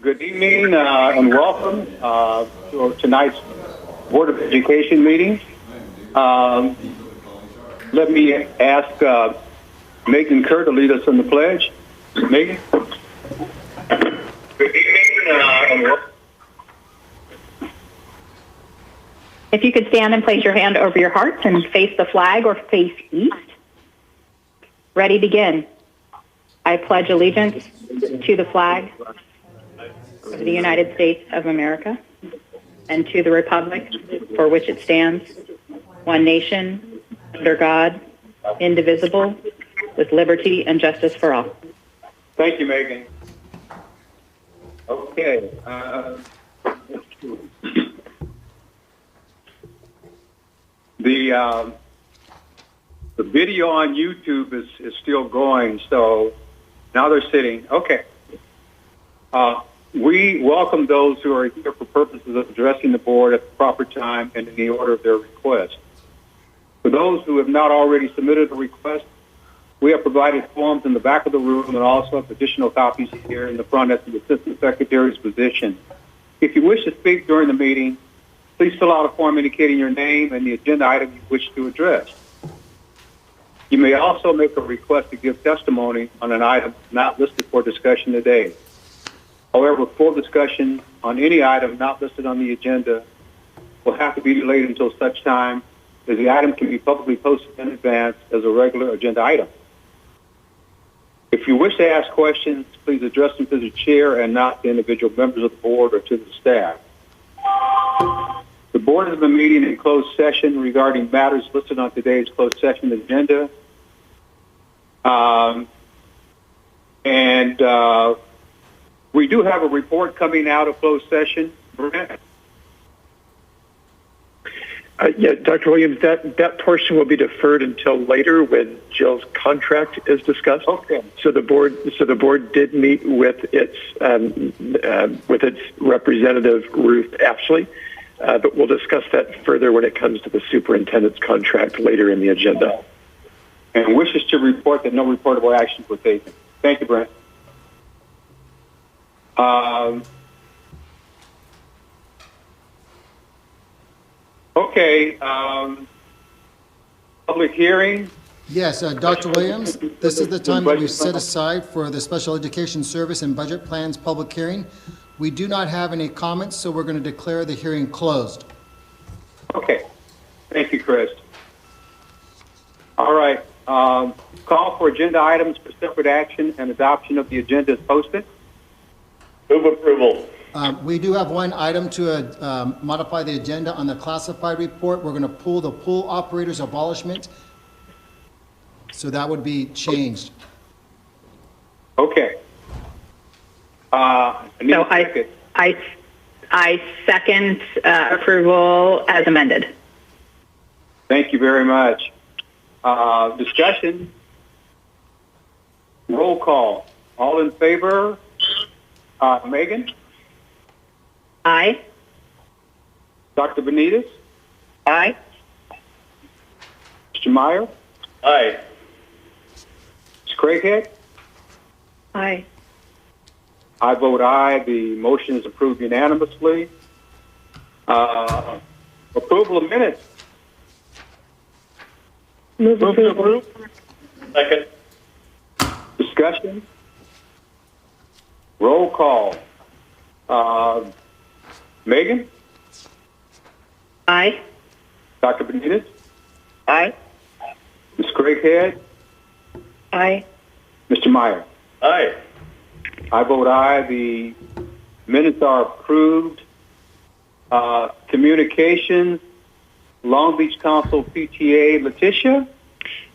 Good evening and welcome to tonight's Board of Education meeting. Let me ask Megan Kerr to lead us in the pledge. Megan? Good evening and welcome. If you could stand and place your hand over your hearts and face the flag or face east. Ready, begin. I pledge allegiance to the flag of the United States of America and to the republic for which it stands, one nation, under God, indivisible, with liberty and justice for all. Thank you, Megan. Okay. The video on YouTube is still going, so now they're sitting. Okay. We welcome those who are here for purposes of addressing the board at the proper time and in the order of their request. For those who have not already submitted a request, we have provided forms in the back of the room and also have additional copies here in the front at the Assistant Secretary's position. If you wish to speak during the meeting, please fill out a form indicating your name and the agenda item you wish to address. You may also make a request to give testimony on an item not listed for discussion today. However, full discussion on any item not listed on the agenda will have to be delayed until such time as the item can be publicly posted in advance as a regular agenda item. If you wish to ask questions, please address them to the chair and not to individual members of the board or to the staff. The board has been meeting in closed session regarding matters listed on today's closed session agenda. We do have a report coming out of closed session. Brent? Yeah, Dr. Williams, that portion will be deferred until later when Jill's contract is discussed. Okay. So the board did meet with its representative Ruth Ashley, but we'll discuss that further when it comes to the superintendent's contract later in the agenda. And wishes to report that no reportable actions were taken. Thank you, Brent. Okay. Public hearing. Yes, Dr. Williams, this is the time that we set aside for the Special Education Service and Budget Plans public hearing. We do not have any comments, so we're going to declare the hearing closed. Okay. Thank you, Chris. All right. Call for agenda items for separate action and adoption of the agenda is posted. Move approval. We do have one item to modify the agenda on the classified report. We're going to pull the pool operators abolishment. So that would be changed. Okay. I second approval as amended. Thank you very much. Discussion. Roll call. All in favor? Megan? Aye. Dr. Benitez? Aye. Mr. Meyer? Aye. Ms. Craighead? Aye. I vote aye. The motion is approved unanimously. Approval of minutes. Move to approval. Second. Discussion. Roll call. Megan? Aye. Dr. Benitez? Aye. Ms. Craighead? Aye. Mr. Meyer? Aye. I vote aye. The minutes are approved. Communications, Long Beach Council PTA, Letitia?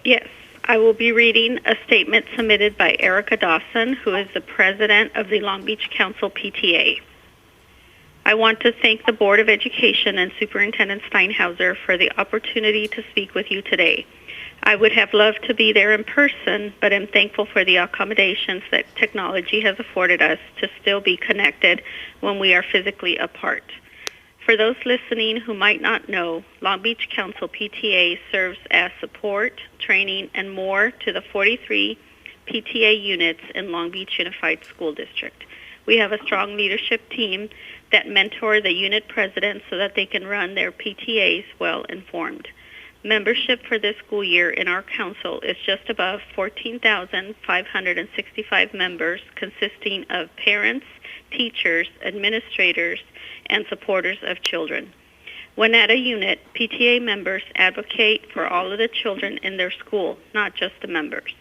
Yes, I will be reading a statement submitted by Erica Dawson, who is the president of the Long Beach Council PTA. I want to thank the Board of Education and Superintendent Steinhauser for the opportunity to speak with you today. I would have loved to be there in person, but am thankful for the accommodations that technology has afforded us to still be connected when we are physically apart. For those listening who might not know, Long Beach Council PTA serves as support, training, and more to the 43 PTA units in Long Beach Unified School District. We have a strong leadership team that mentor the unit presidents so that they can run their PTAs well informed. Membership for this school year in our council is just above 14,565 members, consisting of parents, teachers, administrators, and supporters of children. When at a unit, PTA members advocate for all of the children in their school, not just the members.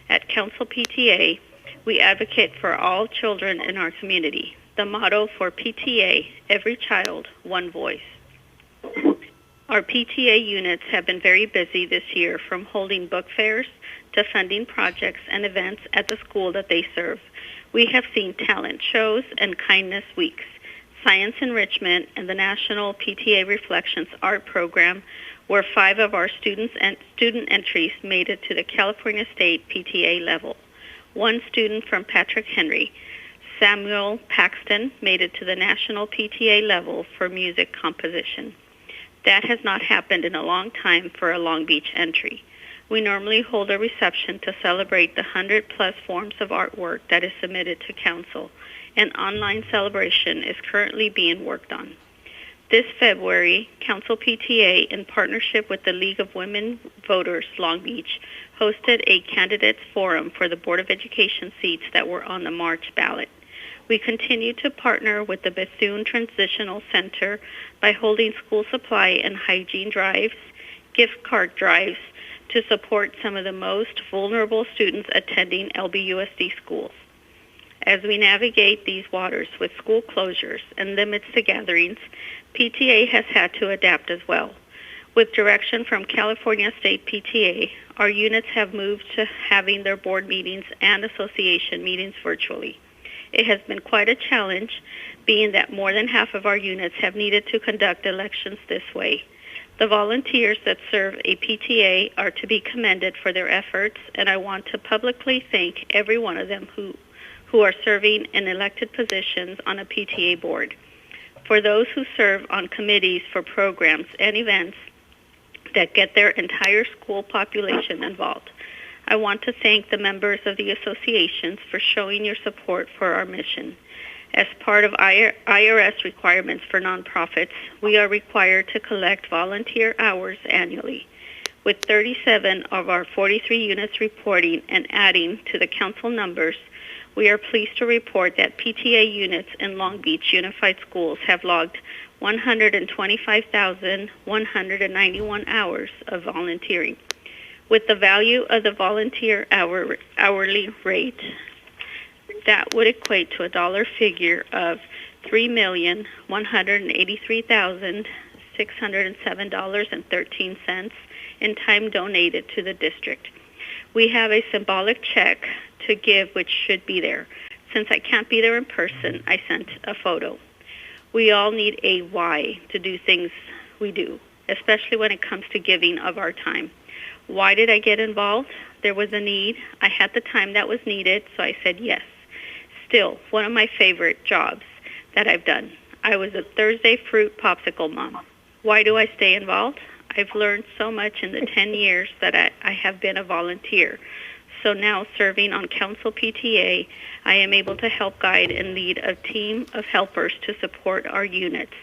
At Council PTA, we advocate for all children in our community. The motto for PTA, every child, one voice. Our PTA units have been very busy this year, from holding book fairs to funding projects and events at the school that they serve. We have seen talent shows and kindness weeks, science enrichment, and the National PTA Reflections art program, where 5 of our student entries made it to the California State PTA level. 1 student from Patrick Henry, Samuel Paxton, made it to the National PTA level for music composition. That has not happened in a long time for a Long Beach entry. We normally hold a reception to celebrate the 100-plus forms of artwork that is submitted to council. An online celebration is currently being worked on. This February, Council PTA, in partnership with the League of Women Voters Long Beach, hosted a candidates forum for the Board of Education seats that were on the March ballot. We continue to partner with the Bethune Transitional Center by holding school supply and hygiene drives, gift card drives to support some of the most vulnerable students attending LBUSD schools. As we navigate these waters with school closures and limits to gatherings, PTA has had to adapt as well. With direction from California State PTA, our units have moved to having their board meetings and association meetings virtually. It has been quite a challenge, being that more than half of our units have needed to conduct elections this way. The volunteers that serve a PTA are to be commended for their efforts, and I want to publicly thank every one of them who are serving in elected positions on a PTA board. For those who serve on committees for programs and events that get their entire school population involved, I want to thank the members of the associations for showing your support for our mission. As part of IRS requirements for nonprofits, we are required to collect volunteer hours annually. With 37 of our 43 units reporting and adding to the council numbers, we are pleased to report that PTA units in Long Beach Unified Schools have logged 125,191 hours of volunteering. With the value of the volunteer hourly rate, that would equate to a dollar figure of $3,183,607.13 in time donated to the district. We have a symbolic check to give, which should be there. Since I can't be there in person, I sent a photo. We all need a why to do things we do, especially when it comes to giving of our time. Why did I get involved? There was a need. I had the time that was needed, so I said yes. Still, one of my favorite jobs that I've done. I was a Thursday fruit popsicle mom. Why do I stay involved? I've learned so much in the 10 years that I have been a volunteer. So now, serving on Council PTA, I am able to help guide and lead a team of helpers to support our units.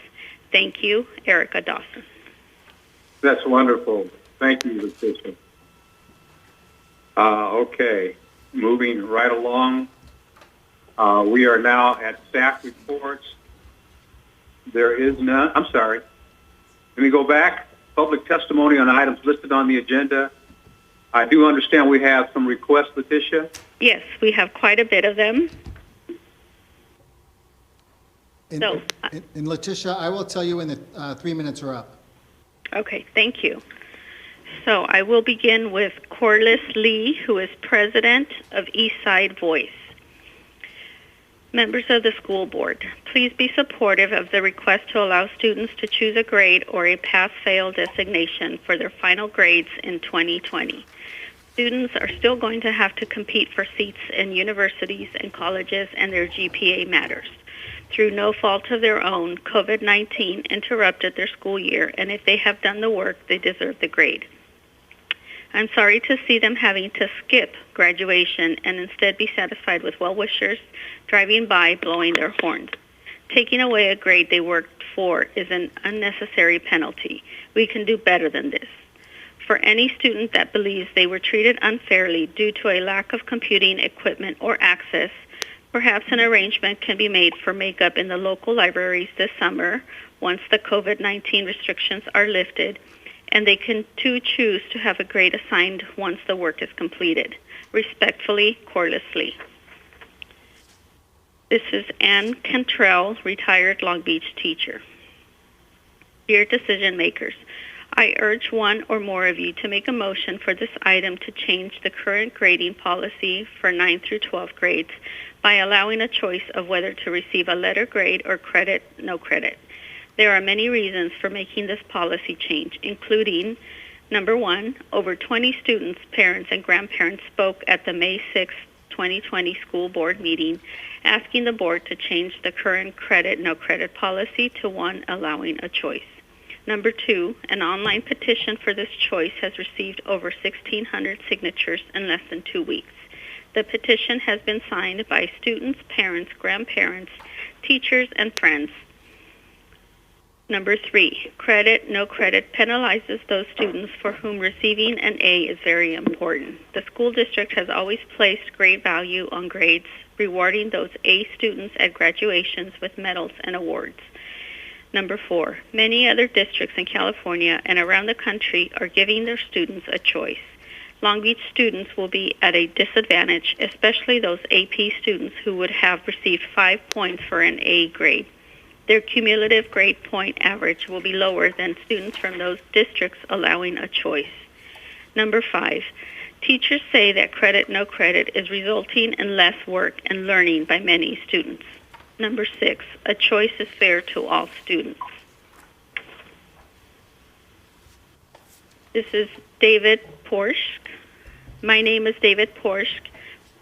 Thank you, Erica Dawson. That's wonderful. Thank you, Leticia. Okay, moving right along. We are now at staff reports. There is none. I'm sorry. Let me go back. Public testimony on items listed on the agenda. I do understand we have some requests, Leticia. Yes, we have quite a bit of them. And Leticia, I will tell you when the 3 minutes are up. Okay, thank you. So I will begin with Corliss Lee, who is president of Eastside Voice. Members of the school board, please be supportive of the request to allow students to choose a grade or a pass-fail designation for their final grades in 2020. Students are still going to have to compete for seats in universities and colleges, and their GPA matters. Through no fault of their own, COVID-19 interrupted their school year, and if they have done the work, they deserve the grade. I'm sorry to see them having to skip graduation and instead be satisfied with well-wishers driving by blowing their horns. Taking away a grade they worked for is an unnecessary penalty. We can do better than this. For any student that believes they were treated unfairly due to a lack of computing equipment or access, perhaps an arrangement can be made for makeup in the local libraries this summer once the COVID-19 restrictions are lifted, and they can too choose to have a grade assigned once the work is completed. Respectfully, Corliss-Lee. This is Ann Cantrell, retired Long Beach teacher. Dear decision makers, I urge one or more of you to make a motion for this item to change the current grading policy for 9 through 12 grades by allowing a choice of whether to receive a letter grade or credit, no credit. There are many reasons for making this policy change, including, number one, over 20 students, parents, and grandparents spoke at the May 6, 2020 school board meeting asking the board to change the current credit, no credit policy to one allowing a choice. Number two, an online petition for this choice has received over 1,600 signatures in less than 2 weeks. The petition has been signed by students, parents, grandparents, teachers, and friends. Number three, credit, no credit penalizes those students for whom receiving an A is very important. The school district has always placed great value on grades, rewarding those A students at graduations with medals and awards. Number four, many other districts in California and around the country are giving their students a choice. Long Beach students will be at a disadvantage, especially those AP students who would have received 5 points for an A grade. Their cumulative grade point average will be lower than students from those districts allowing a choice. Number five, teachers say that credit, no credit is resulting in less work and learning by many students. Number six, a choice is fair to all students. This is David Porsk. My name is David Porsk,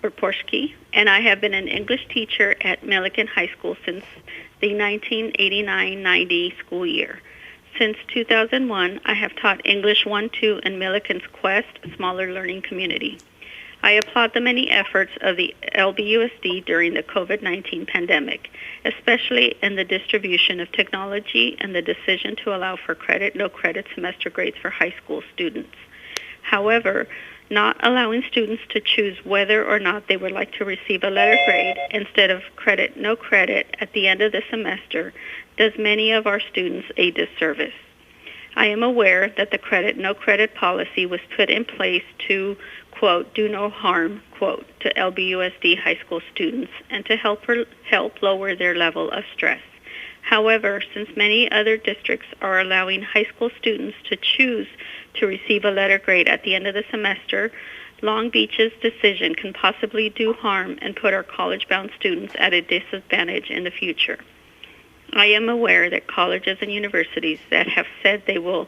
or Porski, and I have been an English teacher at Milliken High School since the 1989-90 school year. Since 2001, I have taught English 1-2 in Milliken's Quest Smaller Learning Community. I applaud the many efforts of the LBUSD during the COVID-19 pandemic, especially in the distribution of technology and the decision to allow for credit, no credit semester grades for high school students. However, not allowing students to choose whether or not they would like to receive a letter grade instead of credit, no credit at the end of the semester does many of our students a disservice. I am aware that the credit, no credit policy was put in place to, quote, do no harm, quote, to LBUSD high school students and to help lower their level of stress. However, since many other districts are allowing high school students to choose to receive a letter grade at the end of the semester, Long Beach's decision can possibly do harm and put our college-bound students at a disadvantage in the future. I am aware that colleges and universities that have said they will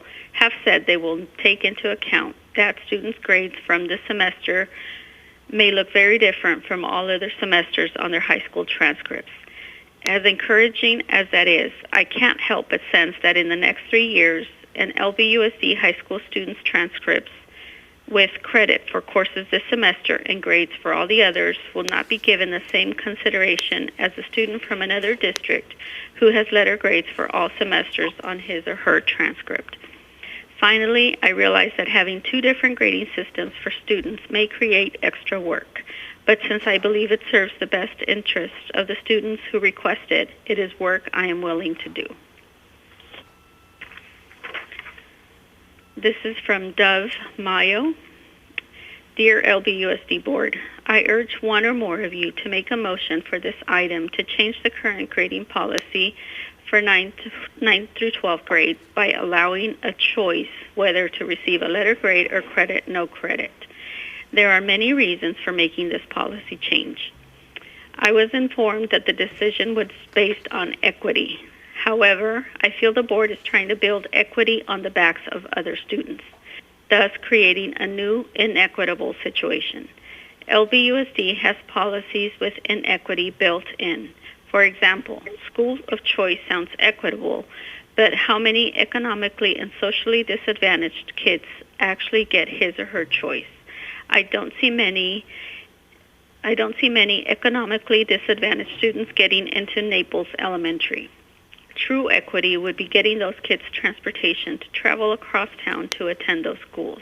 take into account that students' grades from this semester may look very different from all other semesters on their high school transcripts. As encouraging as that is, I can't help but sense that in the next 3 years, an LBUSD high school students' transcripts with credit for courses this semester and grades for all the others will not be given the same consideration as a student from another district who has letter grades for all semesters on his or her transcript. Finally, I realize that having 2 different grading systems for students may create extra work, but since I believe it serves the best interests of the students who request it, it is work I am willing to do. This is from Dove Mayo. Dear LBUSD Board, I urge one or more of you to make a motion for this item to change the current grading policy for 9 through 12 grade by allowing a choice whether to receive a letter grade or credit, no credit. There are many reasons for making this policy change. I was informed that the decision was based on equity. However, I feel the board is trying to build equity on the backs of other students, thus creating a new inequitable situation. LBUSD has policies with inequity built in. For example, school of choice sounds equitable, But how many economically and socially disadvantaged kids actually get his or her choice? I don't see many economically disadvantaged students getting into Naples Elementary. True equity would be getting those kids transportation to travel across town to attend those schools.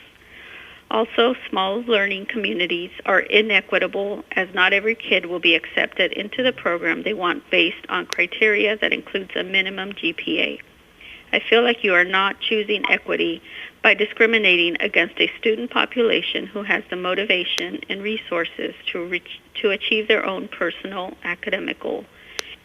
Also, small learning communities are inequitable as not every kid will be accepted into the program they want based on criteria that includes a minimum GPA. I feel like you are not choosing equity by discriminating against a student population who has the motivation and resources to achieve their own personal academic goal.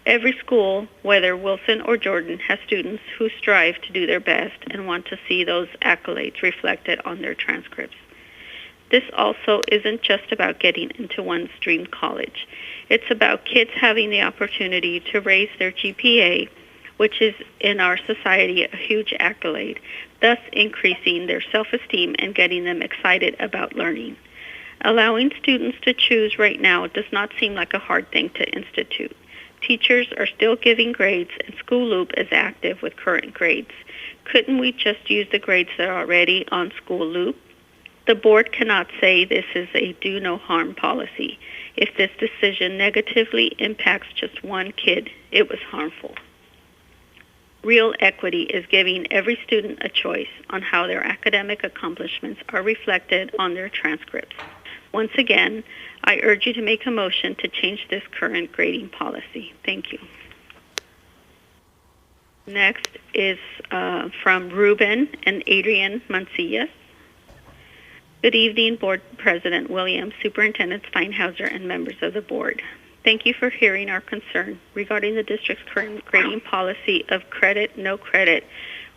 Every school, whether Wilson or Jordan, has students who strive to do their best and want to see those accolades reflected on their transcripts. This also isn't just about getting into one's dream college. It's about kids having the opportunity to raise their GPA, which is in our society a huge accolade, thus increasing their self-esteem and getting them excited about learning. Allowing students to choose right now does not seem like a hard thing to institute. Teachers are still giving grades, and School Loop is active with current grades. Couldn't we just use the grades that are already on School Loop? The board cannot say this is a do-no-harm policy. If this decision negatively impacts just one kid, it was harmful. Real equity is giving every student a choice on how their academic accomplishments are reflected on their transcripts. Once again, I urge you to make a motion to change this current grading policy. Thank you. Next is from Ruben and Adrian Mancillas. Good evening, Board President Williams, Superintendent Steinhauser, and members of the board. Thank you for hearing our concern regarding the district's current grading policy of credit, no credit,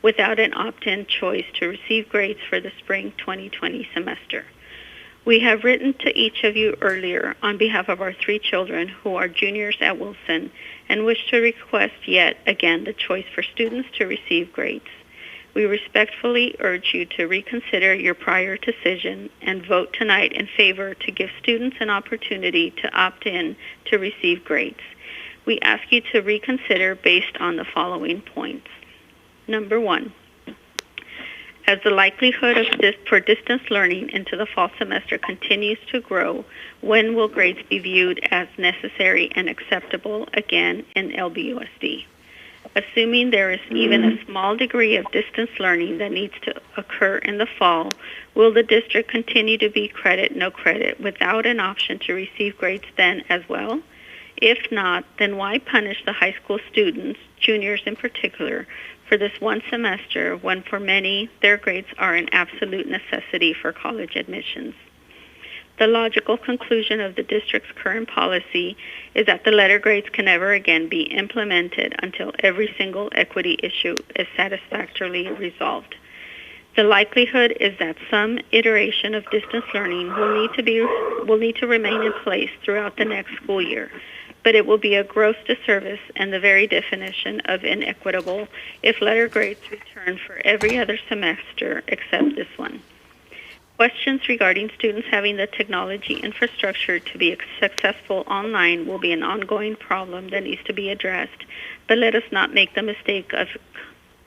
without an opt-in choice to receive grades for the spring 2020 semester. We have written to each of you earlier on behalf of our 3 children who are juniors at Wilson and wish to request yet again the choice for students to receive grades. We respectfully urge you to reconsider your prior decision and vote tonight in favor to give students an opportunity to opt in to receive grades. We ask you to reconsider based on the following points. Number 1, as the likelihood for distance learning into the fall semester continues to grow, when will grades be viewed as necessary and acceptable again in LBUSD? Assuming there is even a small degree of distance learning that needs to occur in the fall, will the district continue to be credit, no credit, without an option to receive grades then as well? If not, then why punish the high school students, juniors in particular, for this one semester when for many their grades are an absolute necessity for college admissions? The logical conclusion of the district's current policy is that the letter grades can never again be implemented until every single equity issue is satisfactorily resolved. The likelihood is that some iteration of distance learning will need to remain in place throughout the next school year, but it will be a gross disservice and the very definition of inequitable if letter grades return for every other semester except this one. Questions regarding students having the technology infrastructure to be successful online will be an ongoing problem that needs to be addressed, but let us not make the mistake of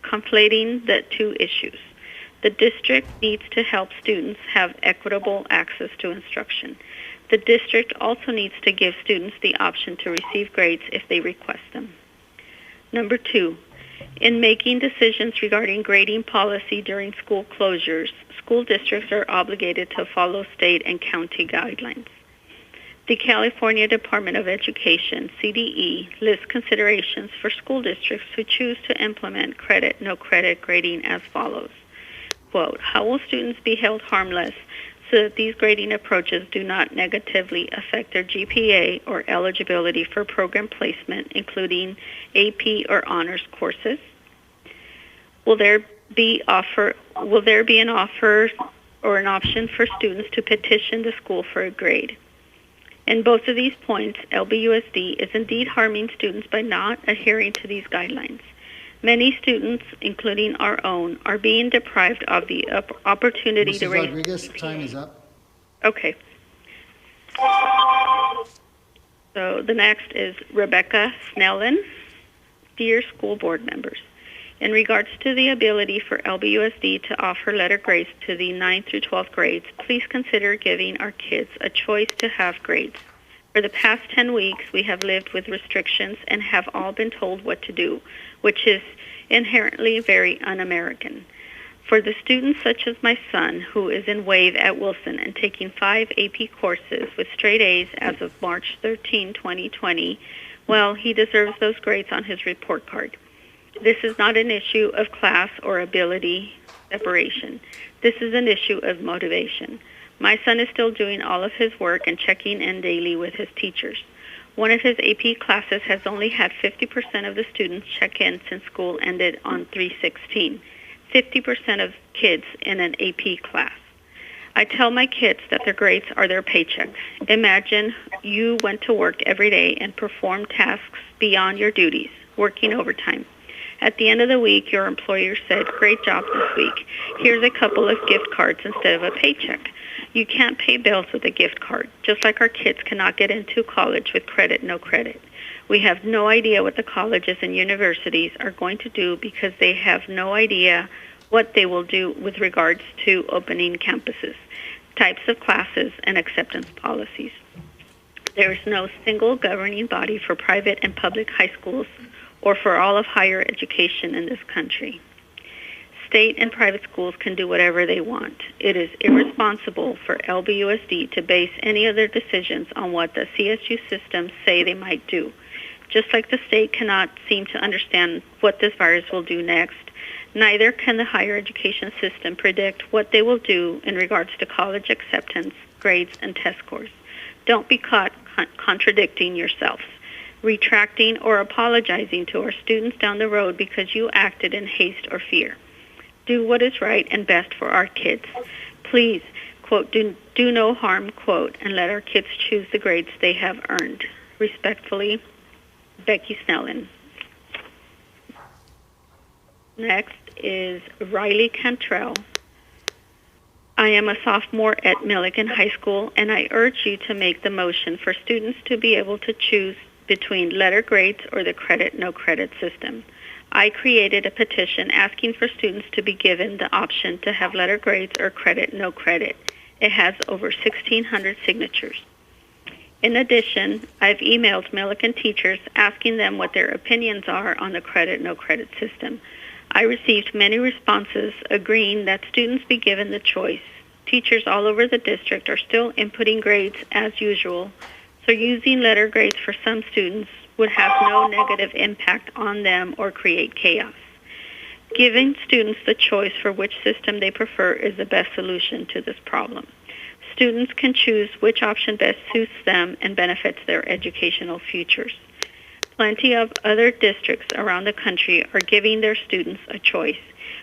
conflating the 2 issues. The district needs to help students have equitable access to instruction. The district also needs to give students the option to receive grades if they request them. Number 2, in making decisions regarding grading policy during school closures, school districts are obligated to follow state and county guidelines. The California Department of Education, CDE, lists considerations for school districts who choose to implement credit, no credit grading as follows. Quote, how will students be held harmless so that these grading approaches do not negatively affect their GPA or eligibility for program placement, including AP or honors courses? Will there be an offer or an option for students to petition the school for a grade? In both of these points, LBUSD is indeed harming students by not adhering to these guidelines. Many students, including our own, are being deprived of the opportunity to raise Rodriguez, time is up. Okay. So the next is Rebecca Snellen. Dear school board members, In regards to the ability for LBUSD to offer letter grades to the 9th through 12th grades, please consider giving our kids a choice to have grades. For the past 10 weeks, we have lived with restrictions and have all been told what to do, which is inherently very un-American. For the students such as my son, who is in WAVE at Wilson and taking 5 AP courses with straight A's as of March 13, 2020, well, he deserves those grades on his report card. This is not an issue of class or ability separation. This is an issue of motivation. My son is still doing all of his work and checking in daily with his teachers. One of his AP classes has only had 50% of the students check in since school ended on 3/16. 50% of kids in an AP class. I tell my kids that their grades are their paycheck. Imagine you went to work every day and performed tasks beyond your duties, working overtime. At the end of the week, your employer said, "Great job this week. Here's a couple of gift cards instead of a paycheck." You can't pay bills with a gift card, just like our kids cannot get into college with credit, no credit. We have no idea what the colleges and universities are going to do because they have no idea what they will do with regards to opening campuses, types of classes, and acceptance policies. There is no single governing body for private and public high schools or for all of higher education in this country. State and private schools can do whatever they want. It is irresponsible for LBUSD to base any of their decisions on what the CSU systems say they might do. Just like the state cannot seem to understand what this virus will do next, neither can the higher education system predict what they will do in regards to college acceptance, grades, and test scores. Don't be caught contradicting yourselves, retracting or apologizing to our students down the road because you acted in haste or fear. Do what is right and best for our kids. Please, quote, do no harm, quote, and let our kids choose the grades they have earned. Respectfully, Becky Snellen. Next is Riley Cantrell. I am a sophomore at Milligan High School, and I urge you to make the motion for students to be able to choose between letter grades or the credit, no credit system. I created a petition asking for students to be given the option to have letter grades or credit, no credit. It has over 1,600 signatures. In addition, I've emailed Milligan teachers asking them what their opinions are on the credit, no credit system. I received many responses agreeing that students be given the choice. Teachers all over the district are still inputting grades as usual, so using letter grades for some students would have no negative impact on them or create chaos. Giving students the choice for which system they prefer is the best solution to this problem. Students can choose which option best suits them and benefits their educational futures. Plenty of other districts around the country are giving their students a choice.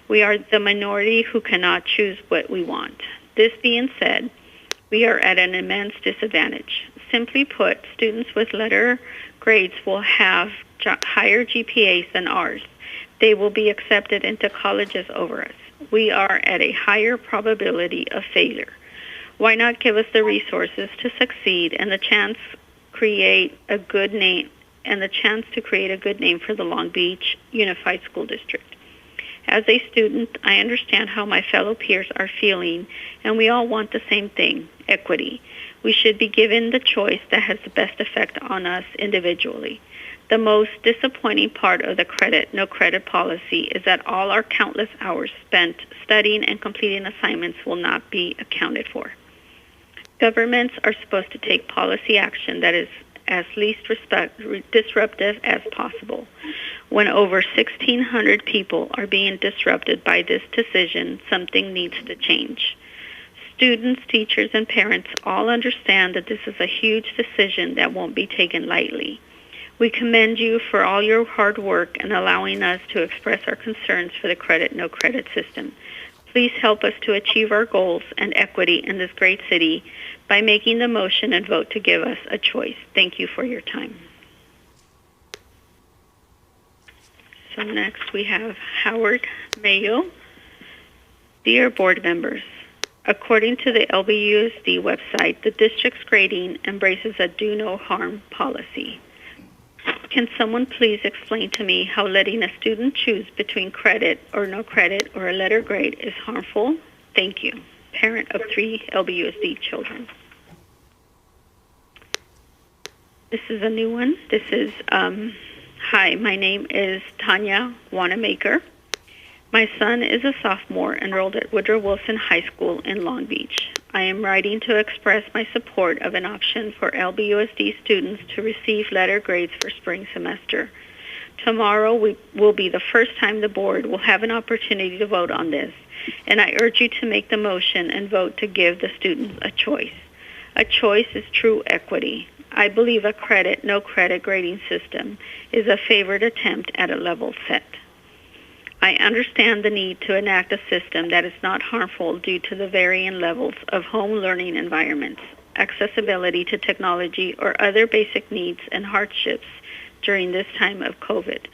We are the minority who cannot choose what we want. This being said, we are at an immense disadvantage. Simply put, students with letter grades will have higher GPAs than ours. They will be accepted into colleges over us. We are at a higher probability of failure. Why not give us the resources to succeed and the chance to create a good name for the Long Beach Unified School District? As a student, I understand how my fellow peers are feeling, and we all want the same thing, equity. We should be given the choice that has the best effect on us individually. The most disappointing part of the credit, no credit policy is that all our countless hours spent studying and completing assignments will not be accounted for. Governments are supposed to take policy action that is as least disruptive as possible. When over 1,600 people are being disrupted by this decision, something needs to change. Students, teachers, and parents all understand that this is a huge decision that won't be taken lightly. We commend you for all your hard work and allowing us to express our concerns for the credit, no credit system. Please help us to achieve our goals and equity in this great city by making the motion and vote to give us a choice. Thank you for your time. So next we have Howard Mayo. Dear board members, according to the LBUSD website, the district's grading embraces a do no harm policy. Can someone please explain to me how letting a student choose between credit or no credit or a letter grade is harmful? Thank you. Parent of 3 LBUSD children. This is a new one. This is, hi, my name is Tanya Wanamaker. My son is a sophomore enrolled at Woodrow Wilson High School in Long Beach. I am writing to express my support of an option for LBUSD students to receive letter grades for spring semester. Tomorrow will be the first time the board will have an opportunity to vote on this, and I urge you to make the motion and vote to give the students a choice. A choice is true equity. I believe a credit, no credit grading system is a favored attempt at a level set. I understand the need to enact a system that is not harmful due to the varying levels of home learning environments, accessibility to technology, or other basic needs and hardships during this time of COVID.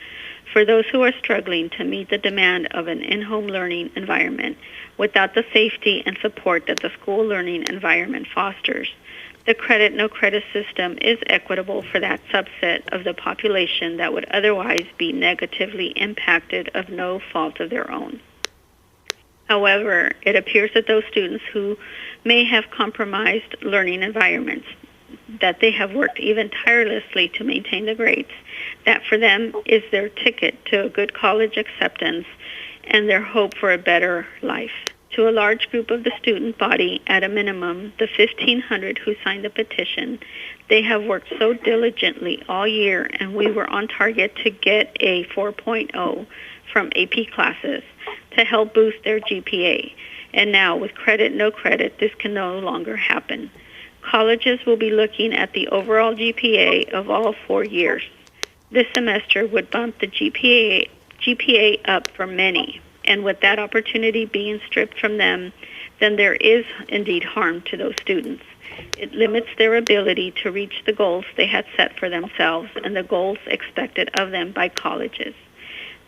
For those who are struggling to meet the demand of an in-home learning environment without the safety and support that the school learning environment fosters, the credit no credit system is equitable for that subset of the population that would otherwise be negatively impacted of no fault of their own. However, it appears that those students who may have compromised learning environments, that they have worked even tirelessly to maintain the grades, that for them is their ticket to a good college acceptance and their hope for a better life. To a large group of the student body, at a minimum, the 1,500 who signed the petition, they have worked so diligently all year, and we were on target to get a 4.0 from AP classes to help boost their GPA. And now, with credit, no credit, this can no longer happen. Colleges will be looking at the overall GPA of all 4 years. This semester would bump the GPA up for many. And with that opportunity being stripped from them, then there is indeed harm to those students. It limits their ability to reach the goals they had set for themselves and the goals expected of them by colleges.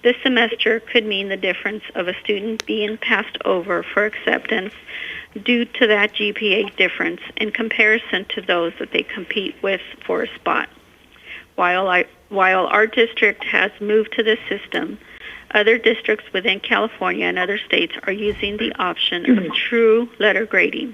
This semester could mean the difference of a student being passed over for acceptance due to that GPA difference in comparison to those that they compete with for a spot. While our district has moved to this system, other districts within California and other states are using the option of true letter grading.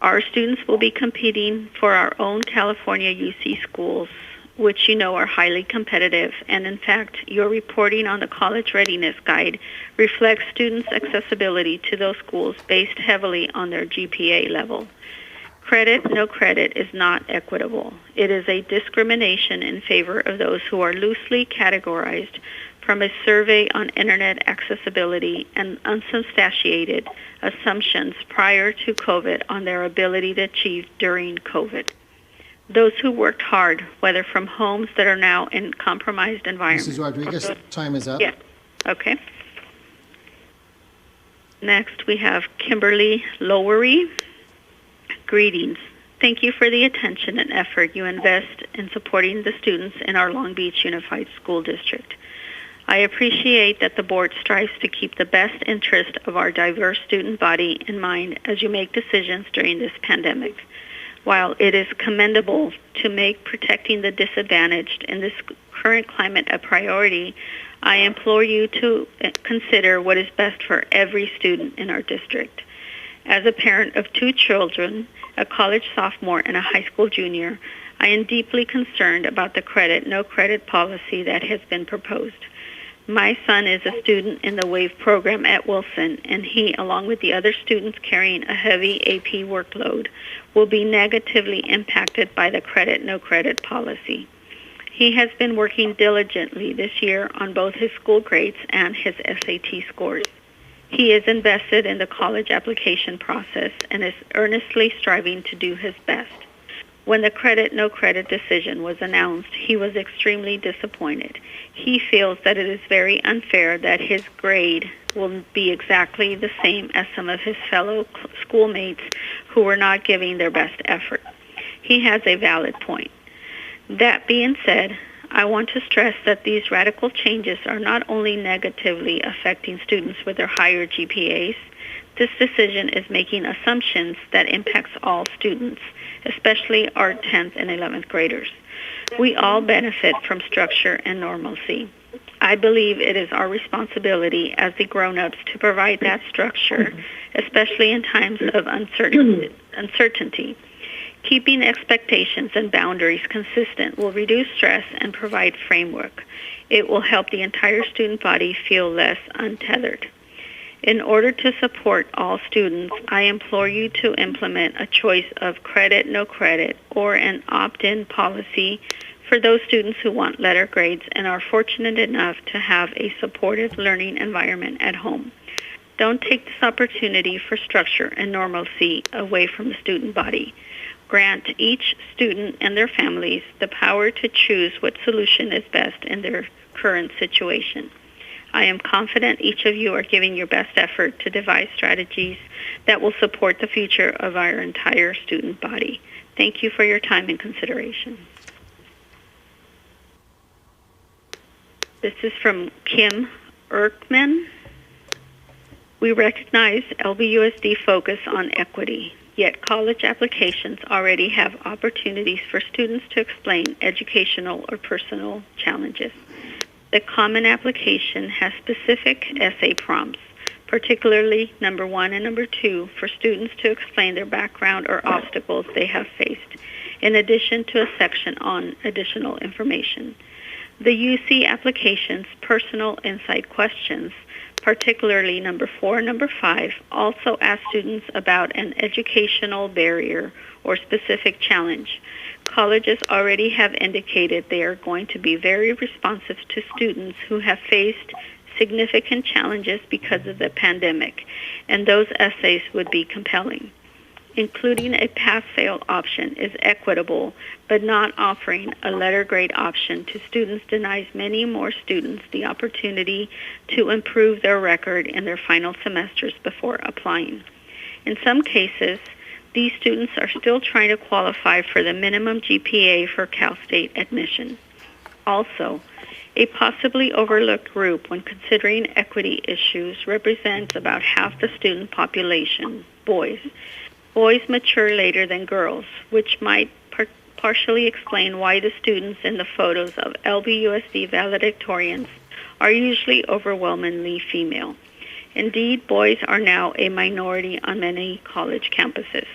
Our students will be competing for our own California UC schools, which you know are highly competitive, and in fact, your reporting on the College Readiness Guide reflects students' accessibility to those schools based heavily on their GPA level. Credit, no credit is not equitable. It is a discrimination in favor of those who are loosely categorized from a survey on internet accessibility and unsubstantiated assumptions prior to COVID on their ability to achieve during COVID. Those who worked hard, whether from homes that are now in compromised environments. Mrs. Rodriguez, time is up. Yeah, okay. Next, we have Kimberly Lowery. Greetings. Thank you for the attention and effort you invest in supporting the students in our Long Beach Unified School District. I appreciate that the board strives to keep the best interest of our diverse student body in mind as you make decisions during this pandemic. While it is commendable to make protecting the disadvantaged in this current climate a priority, I implore you to consider what is best for every student in our district. As a parent of 2 children, a college sophomore and a high school junior, I am deeply concerned about the credit, no credit policy that has been proposed. My son is a student in the WAVE program at Wilson, and he, along with the other students carrying a heavy AP workload, will be negatively impacted by the credit, no credit policy. He has been working diligently this year on both his school grades and his SAT scores. He is invested in the college application process and is earnestly striving to do his best. When the credit, no credit decision was announced, he was extremely disappointed. He feels that it is very unfair that his grade will be exactly the same as some of his fellow schoolmates who were not giving their best effort. He has a valid point. That being said, I want to stress that these radical changes are not only negatively affecting students with their higher GPAs. This decision is making assumptions that impacts all students, especially our 10th and 11th graders. We all benefit from structure and normalcy. I believe it is our responsibility as the grown-ups to provide that structure, especially in times of uncertainty. Keeping expectations and boundaries consistent will reduce stress and provide framework. It will help the entire student body feel less untethered. In order to support all students, I implore you to implement a choice of credit, no credit, or an opt-in policy for those students who want letter grades and are fortunate enough to have a supportive learning environment at home. Don't take this opportunity for structure and normalcy away from the student body. Grant each student and their families the power to choose what solution is best in their current situation. I am confident each of you are giving your best effort to devise strategies that will support the future of our entire student body. Thank you for your time and consideration. This is from Kim Erkman. We recognize LBUSD focus on equity, yet college applications already have opportunities for students to explain educational or personal challenges. The common application has specific essay prompts, particularly number 1 and number 2, for students to explain their background or obstacles they have faced, in addition to a section on additional information. The UC application's personal insight questions, particularly number 4 and number 5, also ask students about an educational barrier or specific challenge. Colleges already have indicated they are going to be very responsive to students who have faced significant challenges because of the pandemic, and those essays would be compelling. Including a pass-fail option is equitable, but not offering a letter grade option to students denies many more students the opportunity to improve their record in their final semesters before applying. In some cases, these students are still trying to qualify for the minimum GPA for Cal State admission. Also, a possibly overlooked group when considering equity issues represents about half the student population, boys. Boys mature later than girls, which might partially explain why the students in the photos of LBUSD valedictorians are usually overwhelmingly female. Indeed, boys are now a minority on many college campuses,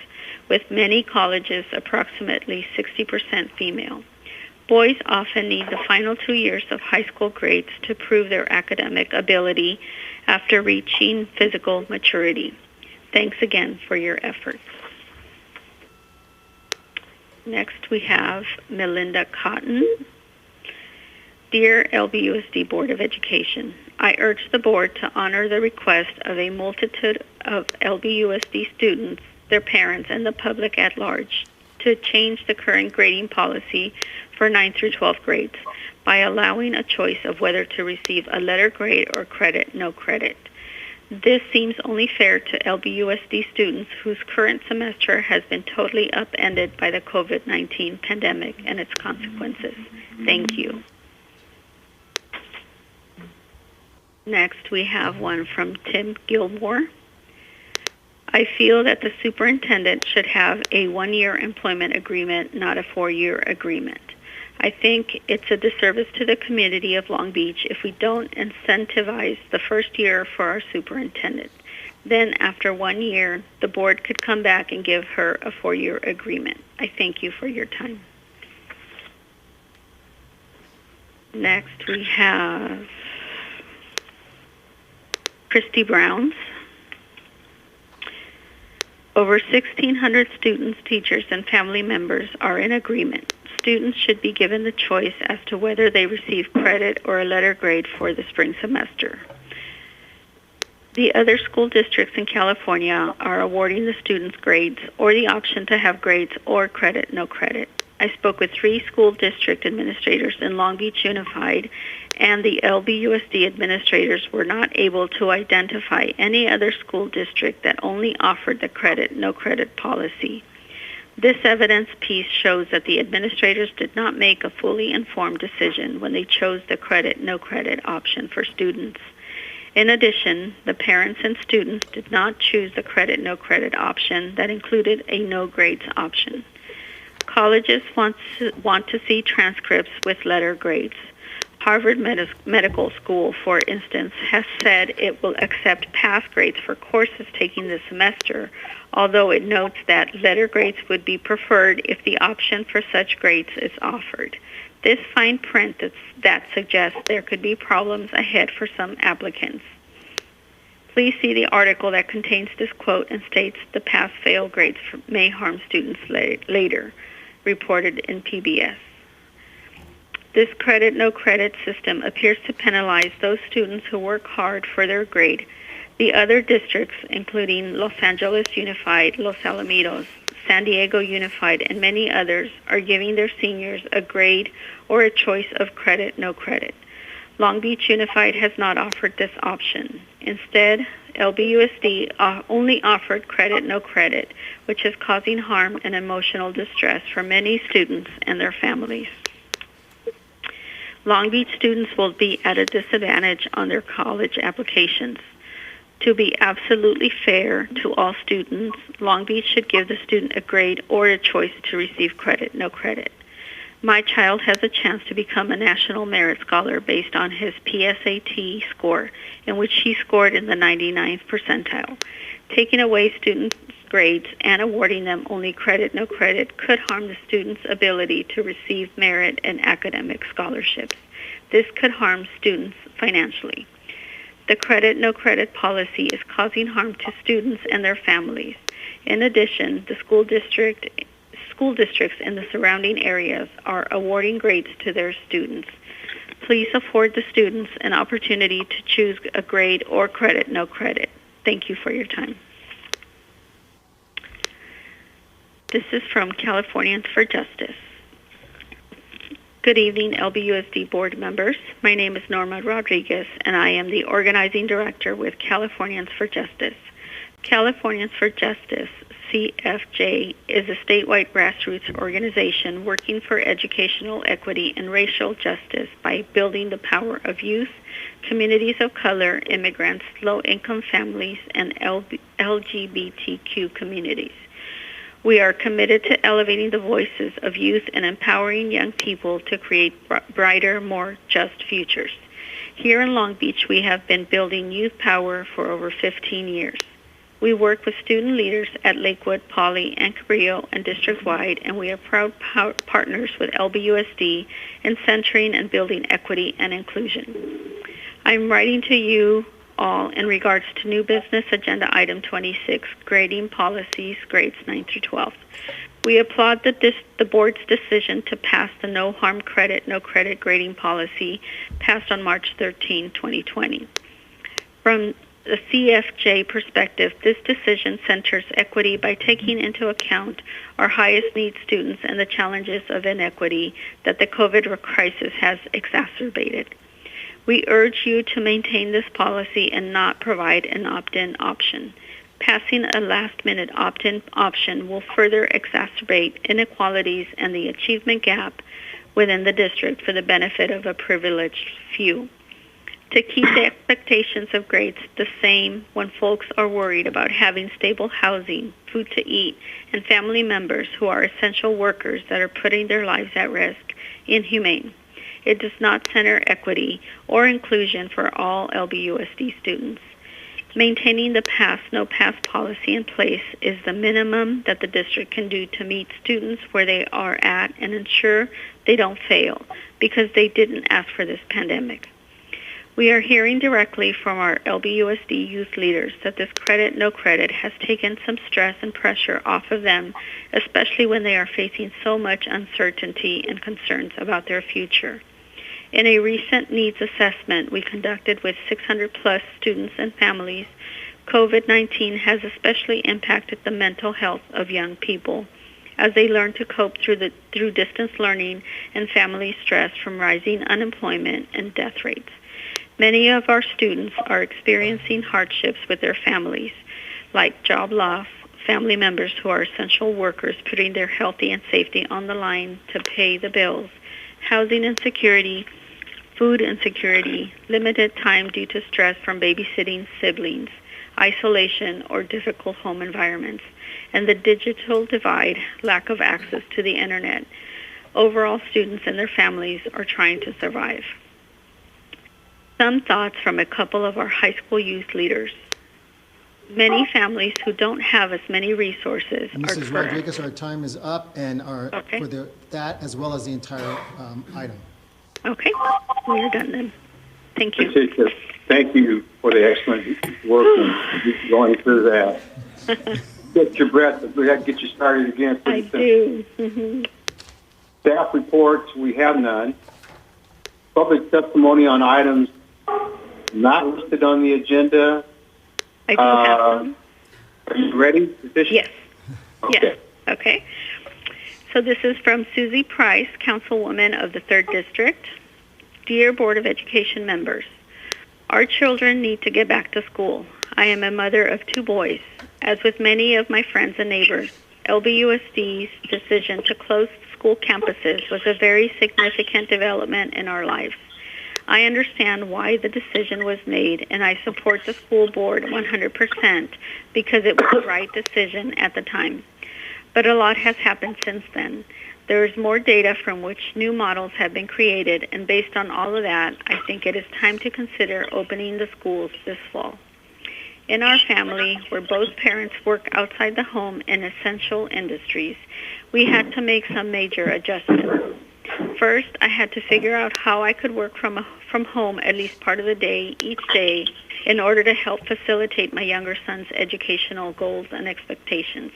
with many colleges approximately 60% female. Boys often need the final 2 years of high school grades to prove their academic ability after reaching physical maturity. Thanks again for your efforts. Next, we have Melinda Cotton. Dear LBUSD Board of Education, I urge the board to honor the request of a multitude of LBUSD students, their parents, and the public at large to change the current grading policy for 9th through 12th grades by allowing a choice of whether to receive a letter grade or credit, no credit. This seems only fair to LBUSD students whose current semester has been totally upended by the COVID-19 pandemic and its consequences. Thank you. Next, we have one from Tim Gilmore. I feel that the superintendent should have a 1-year employment agreement, not a 4-year agreement. I think it's a disservice to the community of Long Beach if we don't incentivize the first year for our superintendent. Then after 1 year, the board could come back and give her a 4-year agreement. I thank you for your time. Next, we have Christy Browns. Over 1,600 students, teachers, and family members are in agreement. Students should be given the choice as to whether they receive credit or a letter grade for the spring semester. The other school districts in California are awarding the students grades or the option to have grades or credit, no credit. I spoke with 3 school district administrators in Long Beach Unified, and the LBUSD administrators were not able to identify any other school district that only offered the credit, no credit policy. This evidence piece shows that the administrators did not make a fully informed decision when they chose the credit, no credit option for students. In addition, the parents and students did not choose the credit, no credit option that included a no grades option. Colleges want to see transcripts with letter grades. Harvard Medical School, for instance, has said it will accept pass grades for courses taken this semester, although it notes that letter grades would be preferred if the option for such grades is offered. This fine print that suggests there could be problems ahead for some applicants. Please see the article that contains this quote and states the pass-fail grades may harm students later, reported in PBS. This credit, no credit system appears to penalize those students who work hard for their grade. The other districts, including Los Angeles Unified, Los Alamitos, San Diego Unified, and many others, are giving their seniors a grade or a choice of credit, no credit. Long Beach Unified has not offered this option. Instead, LBUSD only offered credit, no credit, which is causing harm and emotional distress for many students and their families. Long Beach students will be at a disadvantage on their college applications. To be absolutely fair to all students, Long Beach should give the student a grade or a choice to receive credit, no credit. My child has a chance to become a National Merit Scholar based on his PSAT score, in which he scored in the 99th percentile. Taking away students' grades and awarding them only credit, no credit could harm the student's ability to receive merit and academic scholarships. This could harm students financially. The credit, no credit policy is causing harm to students and their families. In addition, the school districts in the surrounding areas are awarding grades to their students. Please afford the students an opportunity to choose a grade or credit, no credit. Thank you for your time. This is from Californians for Justice. Good evening, LBUSD board members. My name is Norma Rodriguez, and I am the organizing director with Californians for Justice. Californians for Justice, CFJ, is a statewide grassroots organization working for educational equity and racial justice by building the power of youth, communities of color, immigrants, low-income families, and LGBTQ communities. We are committed to elevating the voices of youth and empowering young people to create brighter, more just futures. Here in Long Beach, we have been building youth power for over 15 years. We work with student leaders at Lakewood, Poly, and Cabrillo, and district-wide, and we are proud partners with LBUSD in centering and building equity and inclusion. I'm writing to you all in regards to new business agenda item 26, grading policies, grades 9 through 12. We applaud the board's decision to pass the no harm credit, no credit grading policy passed on March 13, 2020. From the CFJ perspective, this decision centers equity by taking into account our highest need students and the challenges of inequity that the COVID crisis has exacerbated. We urge you to maintain this policy and not provide an opt-in option. Passing a last-minute opt-in option will further exacerbate inequalities and the achievement gap within the district for the benefit of a privileged few. To keep the expectations of grades the same when folks are worried about having stable housing, food to eat, and family members who are essential workers that are putting their lives at risk, inhumane. It does not center equity or inclusion for all LBUSD students. Maintaining the pass, no pass policy in place is the minimum that the district can do to meet students where they are at and ensure they don't fail because they didn't ask for this pandemic. We are hearing directly from our LBUSD youth leaders that this credit, no credit has taken some stress and pressure off of them, especially when they are facing so much uncertainty and concerns about their future. In a recent needs assessment we conducted with 600-plus students and families, COVID-19 has especially impacted the mental health of young people as they learn to cope through distance learning and family stress from rising unemployment and death rates. Many of our students are experiencing hardships with their families, like job loss, family members who are essential workers putting their health and safety on the line to pay the bills, housing insecurity, food insecurity, limited time due to stress from babysitting siblings, isolation, or difficult home environments, and the digital divide, lack of access to the internet. Overall, students and their families are trying to survive. Some thoughts from a couple of our high school youth leaders. Many families who don't have as many resources Mrs. are Rodriguez, our time is up, and Okay. for that as well as the entire item. Okay, we are done then. Thank you. Patricia, thank you for the excellent work in going through that. Get your breath, but we have to get you started again. I pretty soon. do. Staff reports, we have none. Public testimony on items not listed on the agenda. I do have them. Are you ready, Patricia? Yes. Okay. Yes. Okay. So this is from Susie Price, Councilwoman of the 3rd District. Dear Board of Education members, our children need to get back to school. I am a mother of 2 boys. As with many of my friends and neighbors, LBUSD's decision to close school campuses was a very significant development in our lives. I understand why the decision was made, and I support the school board 100% because it was the right decision at the time. But a lot has happened since then. There is more data from which new models have been created, and based on all of that, I think it is time to consider opening the schools this fall. In our family, where both parents work outside the home in essential industries, we had to make some major adjustments. First, I had to figure out how I could work from home at least part of the day, each day, in order to help facilitate my younger son's educational goals and expectations.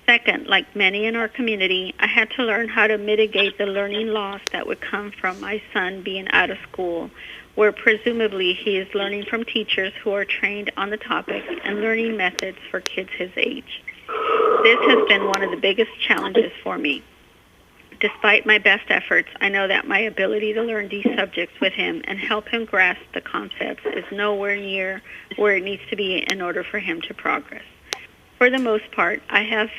Second, like many in our community, I had to learn how to mitigate the learning loss that would come from my son being out of school, where presumably he is learning from teachers who are trained on the topic and learning methods for kids his age. This has been one of the biggest challenges for me. Despite my best efforts, I know that my ability to learn these subjects with him and help him grasp the concepts is nowhere near where it needs to be in order for him to progress. For the most part, I have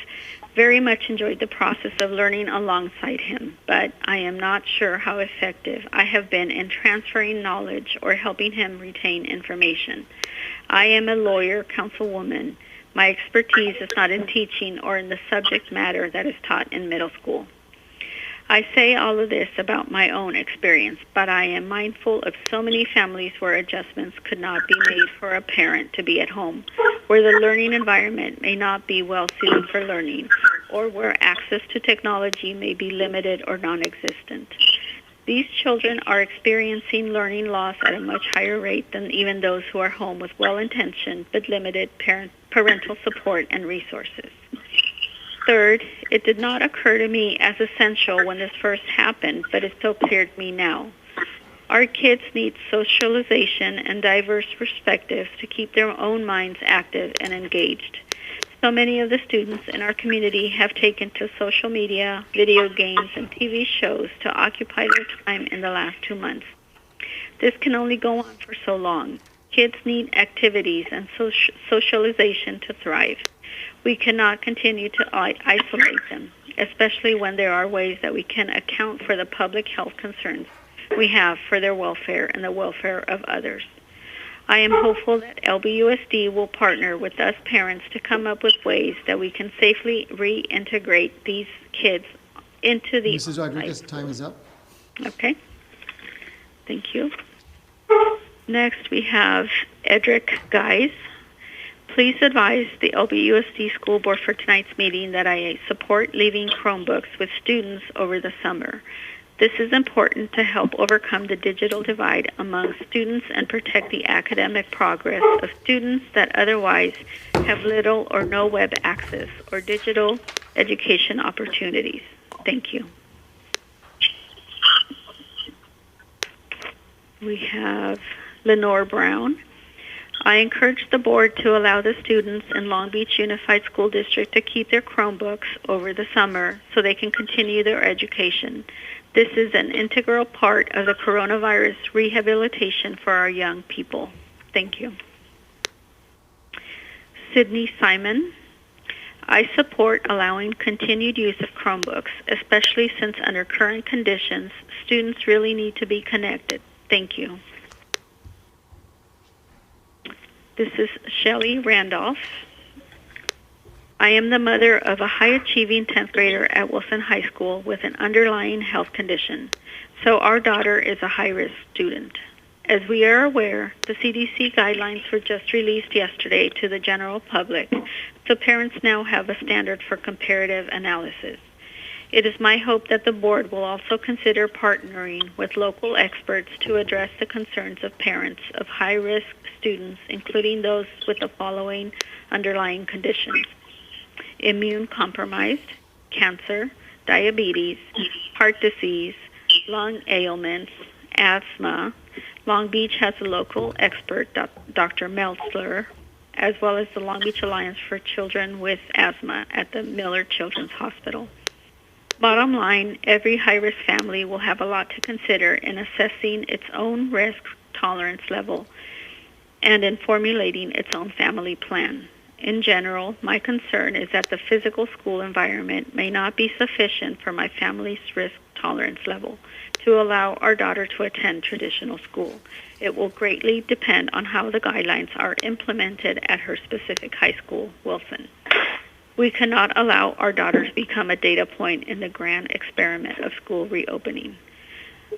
very much enjoyed the process of learning alongside him, but I am not sure how effective I have been in transferring knowledge or helping him retain information. I am a lawyer, councilwoman. My expertise is not in teaching or in the subject matter that is taught in middle school. I say all of this about my own experience, but I am mindful of so many families where adjustments could not be made for a parent to be at home, where the learning environment may not be well suited for learning, or where access to technology may be limited or non-existent. These children are experiencing learning loss at a much higher rate than even those who are home with well-intentioned but limited parental support and resources. Third, it did not occur to me as essential when this first happened, but it's so clear to me now. Our kids need socialization and diverse perspectives to keep their own minds active and engaged. So many of the students in our community have taken to social media, video games, and TV shows to occupy their time in the last 2 months. This can only go on for so long. Kids need activities and socialization to thrive. We cannot continue to isolate them, especially when there are ways that we can account for the public health concerns we have for their welfare and the welfare of others. I am hopeful that LBUSD will partner with us parents to come up with ways that we can safely reintegrate these kids into the... Mrs. Rodriguez, time is up. Okay. Thank you. Next, we have Edric Guys. Please advise the LBUSD School Board for tonight's meeting that I support leaving Chromebooks with students over the summer. This is important to help overcome the digital divide among students and protect the academic progress of students that otherwise have little or no web access or digital education opportunities. Thank you. We have Lenore Brown. I encourage the board to allow the students in Long Beach Unified School District to keep their Chromebooks over the summer so they can continue their education. This is an integral part of the coronavirus rehabilitation for our young people. Thank you. Sydney Simon. I support allowing continued use of Chromebooks, especially since under current conditions, students really need to be connected. Thank you. This is Shelley Randolph. I am the mother of a high-achieving 10th grader at Wilson High School with an underlying health condition, so our daughter is a high-risk student. As we are aware, the CDC guidelines were just released yesterday to the general public, so parents now have a standard for comparative analysis. It is my hope that the board will also consider partnering with local experts to address the concerns of parents of high-risk students, including those with the following underlying conditions: immune-compromised, cancer, diabetes, heart disease, lung ailments, asthma. Long Beach has a local expert, Dr. Meltzler, as well as the Long Beach Alliance for Children with Asthma at the Miller Children's Hospital. Bottom line, every high-risk family will have a lot to consider in assessing its own risk tolerance level and in formulating its own family plan. In general, my concern is that the physical school environment may not be sufficient for my family's risk tolerance level to allow our daughter to attend traditional school. It will greatly depend on how the guidelines are implemented at her specific high school, Wilson. We cannot allow our daughter to become a data point in the grand experiment of school reopening.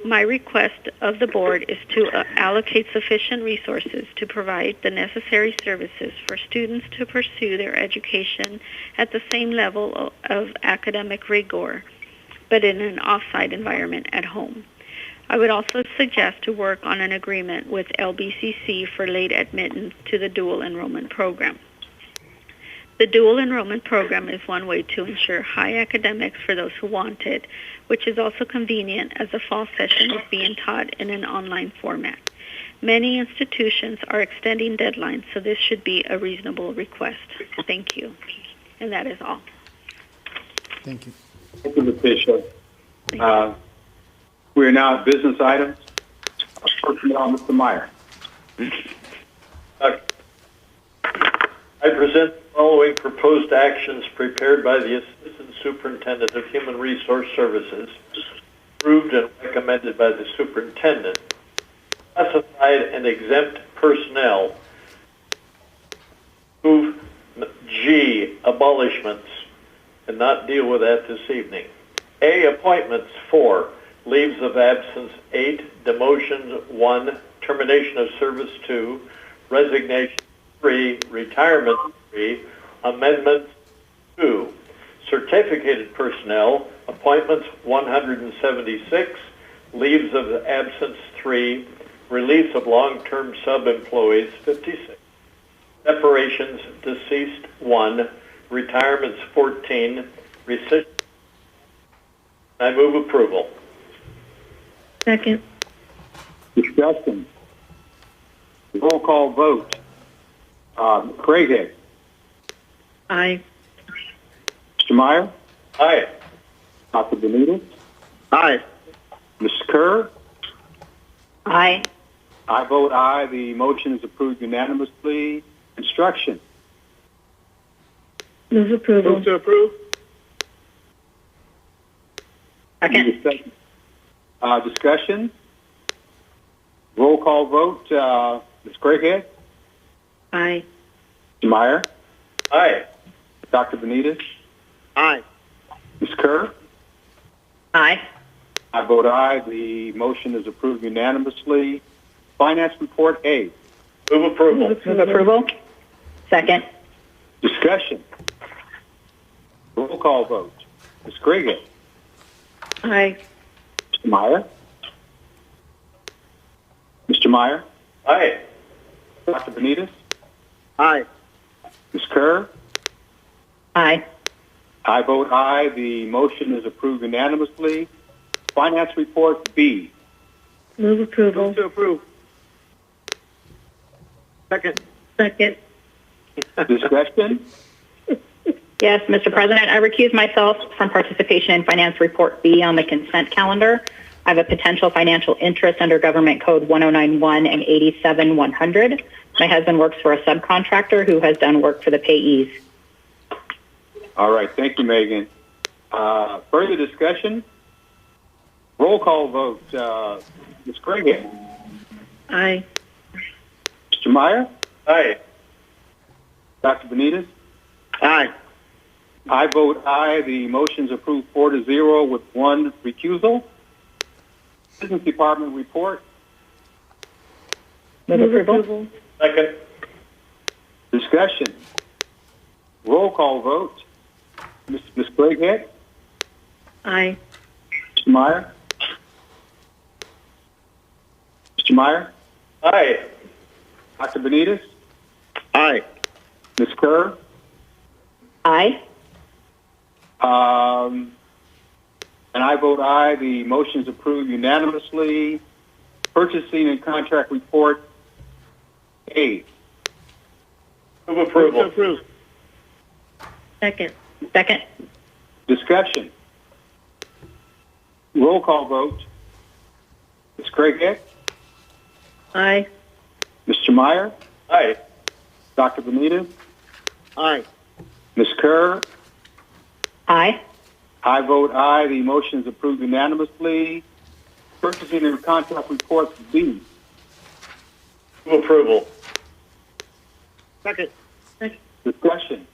My request of the board is to allocate sufficient resources to provide the necessary services for students to pursue their education at the same level of academic rigor, but in an off-site environment at home. I would also suggest to work on an agreement with LBCC for late admittance to the dual enrollment program. The dual enrollment program is one way to ensure high academics for those who want it, which is also convenient as the fall session is being taught in an online format. Many institutions are extending deadlines, so this should be a reasonable request. Thank you. And that is all. Thank you. Thank you, Ms. Bishop. We are now at business items. Personnel, Mr. Meyer. I present the following proposed actions prepared by the Assistant Superintendent of Human Resource Services, approved and recommended by the Superintendent. Classified and exempt personnel. Move G, abolishments, and not deal with that this evening. A, appointments. 4, leaves of absence. 8, demotions. 1, termination of service. 2, resignation. 3, retirement. 3, amendments. 2, certificated personnel. Appointments 176, leaves of absence 3, release of long-term sub-employees 56, separations deceased 1, retirements 14, rescission. I move approval. Second. Discussion. Roll call vote. Craighead. Aye. Mr. Meyer. Aye. Dr. Benitez. Aye. Ms. Kerr. Aye. I vote aye. The motion is approved unanimously. Instruction. Move approval. Move to approve. Second. Discussion. Roll call vote. Ms. Craighead. Aye. Mr. Meyer. Aye. Dr. Benitez. Aye. Ms. Kerr. Aye. I vote aye. The motion is approved unanimously. Finance report A. Move approval. Move approval. Second. Discussion. Roll call vote. Ms. Craighead. Aye. Mr. Meyer. Mr. Meyer. Aye. Dr. Benitez. Aye. Ms. Kerr. Aye. I vote aye. The motion is approved unanimously. Finance report B. Move approval. Move to approve. Second. Second. Discussion. Yes, Mr. President, I recuse myself from participation in Finance Report B on the consent calendar. I have a potential financial interest under Government Code 1091 and 87100. My husband works for a subcontractor who has done work for the payees. All right. Thank you, Megan. Further discussion? Roll call vote. Ms. Craighead. Aye. Mr. Meyer. Aye. Dr. Benitez? Aye. I vote aye. The motion's approved 4-0 with one recusal. Business Department report. Move approval. Second. Discussion. Roll call vote. Ms. Craighead? Aye. Mr. Meyer? Mr. Meyer? Aye. Dr. Benitez? Aye. Ms. Kerr? Aye. And I vote aye. The motion is approved unanimously. Purchasing and contract report A. Move approval. Second. Discussion. Roll call vote. Ms. Craighead? Aye. Mr. Meyer? Aye. Dr. Benitez? Aye. Ms. Kerr? Aye. I vote aye. The motion is approved unanimously. Purchasing and contract report B. Move approval. Second. Discussion.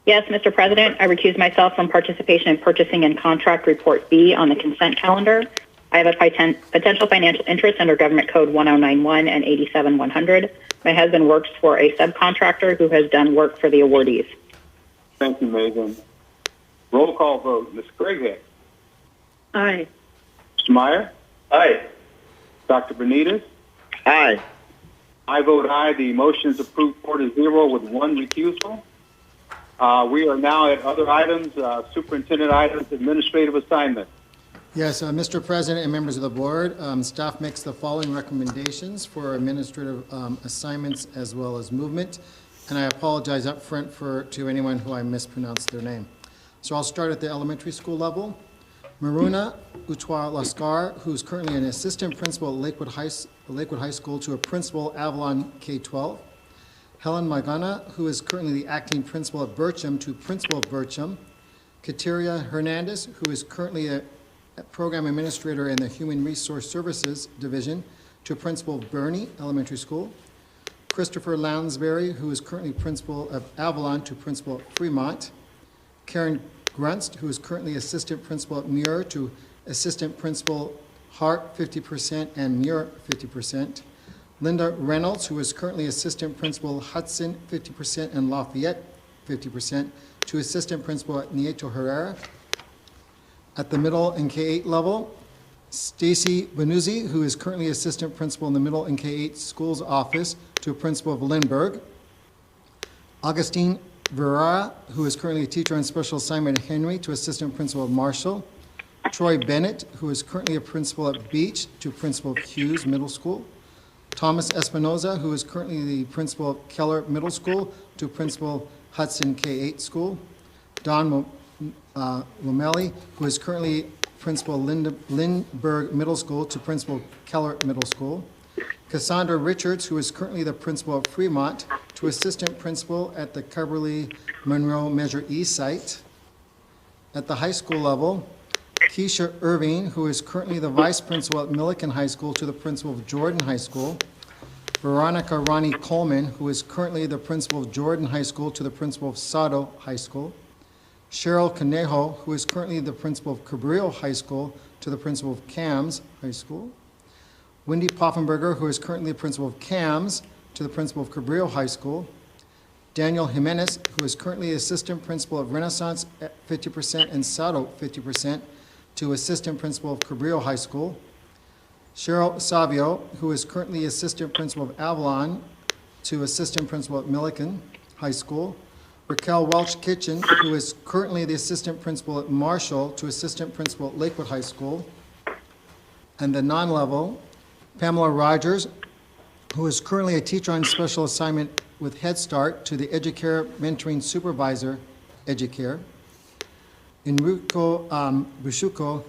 Yes, Mr. President, I recuse myself from participation in purchasing and contract report B on the consent calendar. I have a potential financial interest under Government Code 1091 and 87100. My husband works for a subcontractor who has done work for the awardees. Thank you, Megan. Roll call vote. Ms. Craighead? Aye. Mr. Meyer? Aye. Dr. Benitez? Aye. I vote aye. The motion is approved 4-0 with one recusal. We are now at other items, superintendent items, administrative assignments. Yes, Mr. President and members of the board, staff makes the following recommendations for administrative assignments as well as movement, and I apologize up front to anyone who I mispronounced their name. So I'll start at the elementary school level. Maruna Utwa Laskar, who's currently an assistant principal at Lakewood High School, to a principal Avalon K-12. Helen Magana, who is currently the acting principal at Bircham, to principal at Bircham. Kateria Hernandez, who is currently a program administrator in the Human Resource Services Division, to principal of Bernie Elementary School. Christopher Lounsbury, who is currently principal of Avalon, to principal at Fremont. Karen Grunst, who is currently assistant principal at Muir, to assistant principal Hart 50% and Muir 50%. Linda Reynolds, who is currently assistant principal Hudson 50% and Lafayette 50%, to assistant principal at Nieto Herrera. At the middle and K-8 level, Stacy Benuzzi, who is currently assistant principal in the middle and K-8 schools office, to a principal of Lindbergh. Augustine Verara, who is currently a teacher on special assignment at Henry, to assistant principal of Marshall. Troy Bennett, who is currently a principal at Beach, to principal of Hughes Middle School. Thomas Espinoza, who is currently the principal of Keller Middle School, to principal Hudson K-8 School. Don Lomelli, who is currently principal Lindbergh Middle School, to principal Keller Middle School. Cassandra Richards, who is currently the principal of Fremont, to assistant principal at the Coverly Monroe Measure E site. At the high school level, Keisha Irving, who is currently the vice principal at Milliken High School, to the principal of Jordan High School. Veronica Ronnie Coleman, who is currently the principal of Jordan High School, to the principal of Sado High School. Cheryl Conejo, who is currently the principal of Cabrillo High School, to the principal of CAMS High School. Wendy Poffenberger, who is currently the principal of CAMS, to the principal of Cabrillo High School. Daniel Jimenez, who is currently assistant principal of Renaissance at 50% and Sado 50%, to assistant principal of Cabrillo High School. Cheryl Savio, who is currently assistant principal of Avalon, to assistant principal at Milliken High School. Raquel Welch Kitchen, who is currently the assistant principal at Marshall, to assistant principal at Lakewood High School. And the non-level, Pamela Rogers, who is currently a teacher on special assignment with Head Start, to the Educare Mentoring Supervisor, Educare. Enrico Bushuko,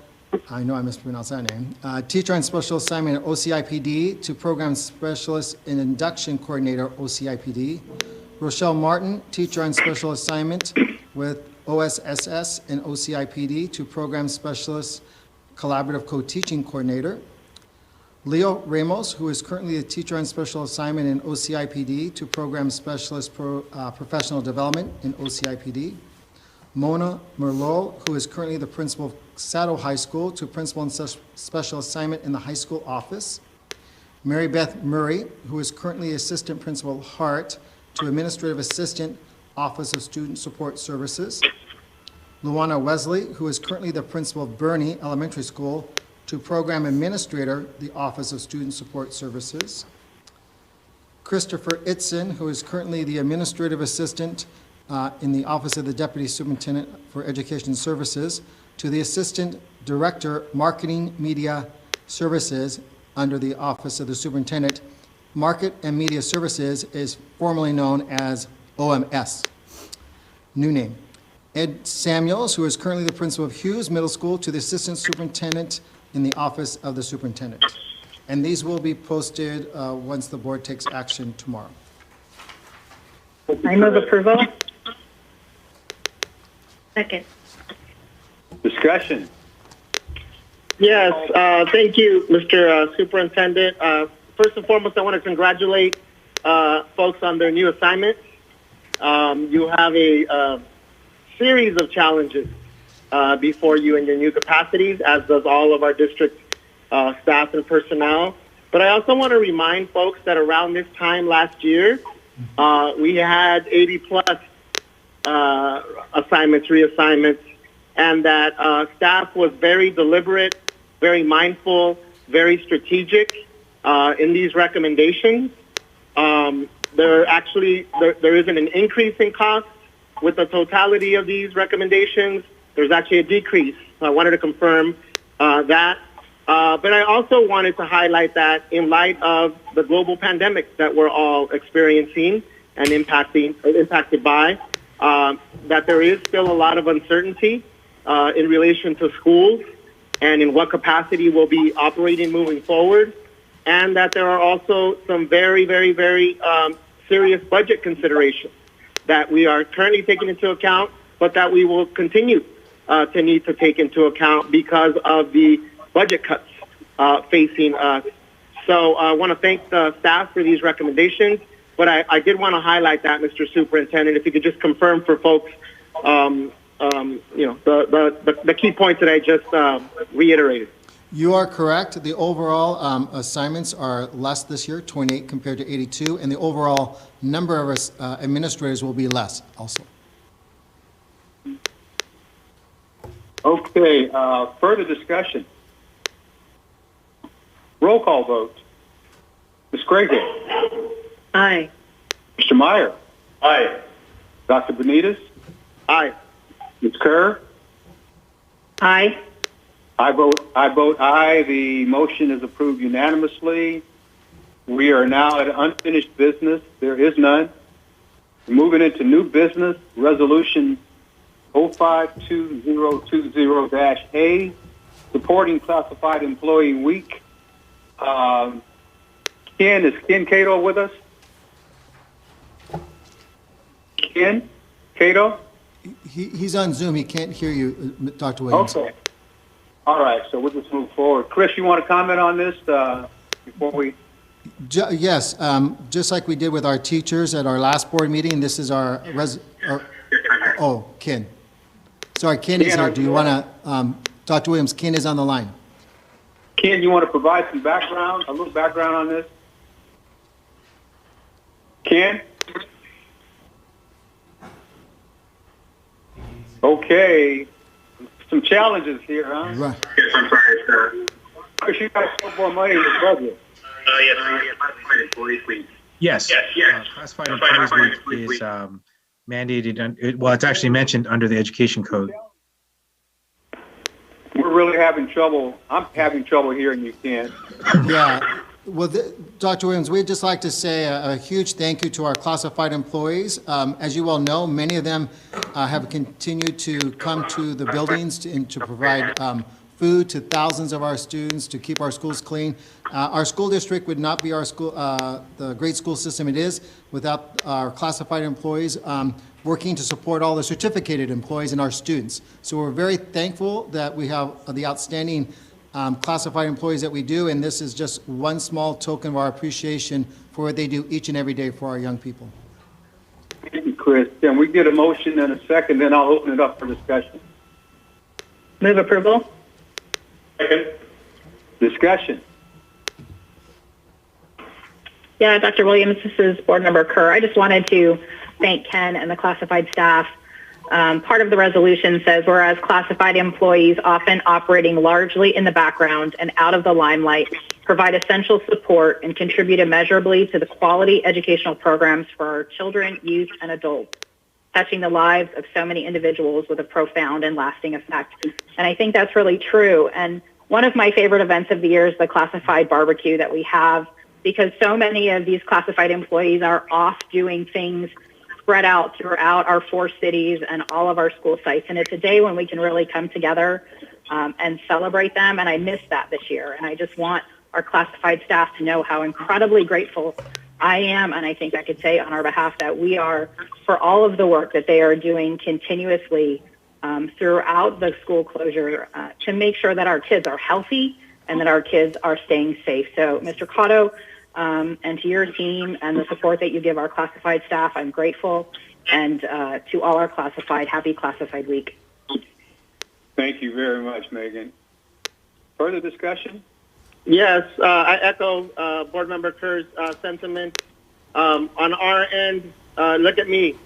I know I mispronounced that name, teacher on special assignment at OCIPD, to Program Specialist and Induction Coordinator, OCIPD. Rochelle Martin, teacher on special assignment with OSSS and OCIPD, to Program Specialist Collaborative Co-Teaching Coordinator. Leo Ramos, who is currently a teacher on special assignment in OCIPD to Program Specialist Professional Development in OCIPD. Mona Merlot, who is currently the principal of Sato High School to Principal in Special Assignment in the high school office. Mary Beth Murray, who is currently Assistant Principal Hart to Administrative Assistant, Office of Student Support Services. Luana Wesley, who is currently the Principal of Bernie Elementary School to Program Administrator, the Office of Student Support Services. Christopher Itzen, who is currently the Administrative Assistant in the Office of the Deputy Superintendent for Education Services to the Assistant Director, Marketing Media Services under the Office of the Superintendent. Market and Media Services is formerly known as OMS. New name. Ed Samuels, who is currently the principal of Hughes Middle School, to the Assistant Superintendent in the Office of the Superintendent. And these will be posted once the board takes action tomorrow. I move approval. Second. Discussion. Yes, thank you, Mr. Superintendent. First and foremost, I want to congratulate folks on their new assignments. You have a series of challenges before you in your new capacities, as does all of our district staff and personnel. But I also want to remind folks that around this time last year, we had 80-plus assignments, reassignments, and that staff was very deliberate, very mindful, very strategic in these recommendations. There isn't an increase in cost with the totality of these recommendations. There's actually a decrease. So I wanted to confirm that. But I also wanted to highlight that in light of the global pandemic that we're all experiencing and impacted by, that there is still a lot of uncertainty in relation to schools and in what capacity we'll be operating moving forward, and that there are also some very, very, very serious budget considerations that we are currently taking into account, but that we will continue to need to take into account because of the budget cuts facing us. So I want to thank the staff for these recommendations, but I did want to highlight that, Mr. Superintendent, if you could just confirm for folks, the key points that I just reiterated. You are correct. The overall assignments are less this year, 28 compared to 82, and the overall number of administrators will be less also. Okay, further discussion. Roll call vote. Ms. Grego. Aye. Mr. Meyer. Aye. Dr. Benitez. Aye. Ms. Kerr. Aye. I vote aye. The motion is approved unanimously. We are now at unfinished business. There is none. Moving into new business, resolution 052020-A, supporting classified employee week. Is Ken Cato with us? Ken Cato? He's on Zoom. He can't hear you, Dr. Williams. Okay. All right, so we'll just move forward. Chris, you want to comment on this before we? Yes, just like we did with our teachers at our last board meeting, this is our Ken. Sorry, Ken is here. Do you want to, Dr. Williams, Ken is on the line. Ken, you want to provide some background, a little background on this? Ken? Okay. Some challenges here, huh? Right. Yes, I'm sorry, sir. Chris, you got some more money in the budget. Yes, classified employees week. Yes. Classified employees week is mandated. Well, it's actually mentioned under the education code. We're really having trouble. I'm having trouble hearing you, Ken. Yeah. Well, Dr. Williams, we'd just like to say a huge thank you to our classified employees. As you well know, many of them have continued to come to the buildings to provide food to thousands of our students, to keep our schools clean. Our school district would not be our school, the great school system it is, without our classified employees working to support all the certificated employees and our students. So we're very thankful that we have the outstanding classified employees that we do, and this is just one small token of our appreciation for what they do each and every day for our young people. Thank you, Chris. Can we get a motion and a second, then I'll open it up for discussion. Move approval. Second. Discussion. Yeah, Dr. Williams, this is Board Member Kerr. I just wanted to thank Ken and the classified staff. Part of the resolution says, whereas classified employees often operating largely in the background and out of the limelight provide essential support and contribute immeasurably to the quality educational programs for our children, youth, and adults, touching the lives of so many individuals with a profound and lasting effect. And I think that's really true. And one of my favorite events of the year is the classified barbecue that we have, because so many of these classified employees are off doing things spread out throughout our 4 cities and all of our school sites. And it's a day when we can really come together and celebrate them. And I missed that this year. And I just want our classified staff to know how incredibly grateful I am, and I think I could say on our behalf that we are, for all of the work that they are doing continuously throughout the school closure to make sure that our kids are healthy and that our kids are staying safe. So, Mr. Cotto, and to your team and the support that you give our classified staff, I'm grateful. And to all our classified, happy Classified Week. Thank you very much, Megan. Further discussion? Yes, I echo Board Member Kerr's sentiment. On our end, look at me,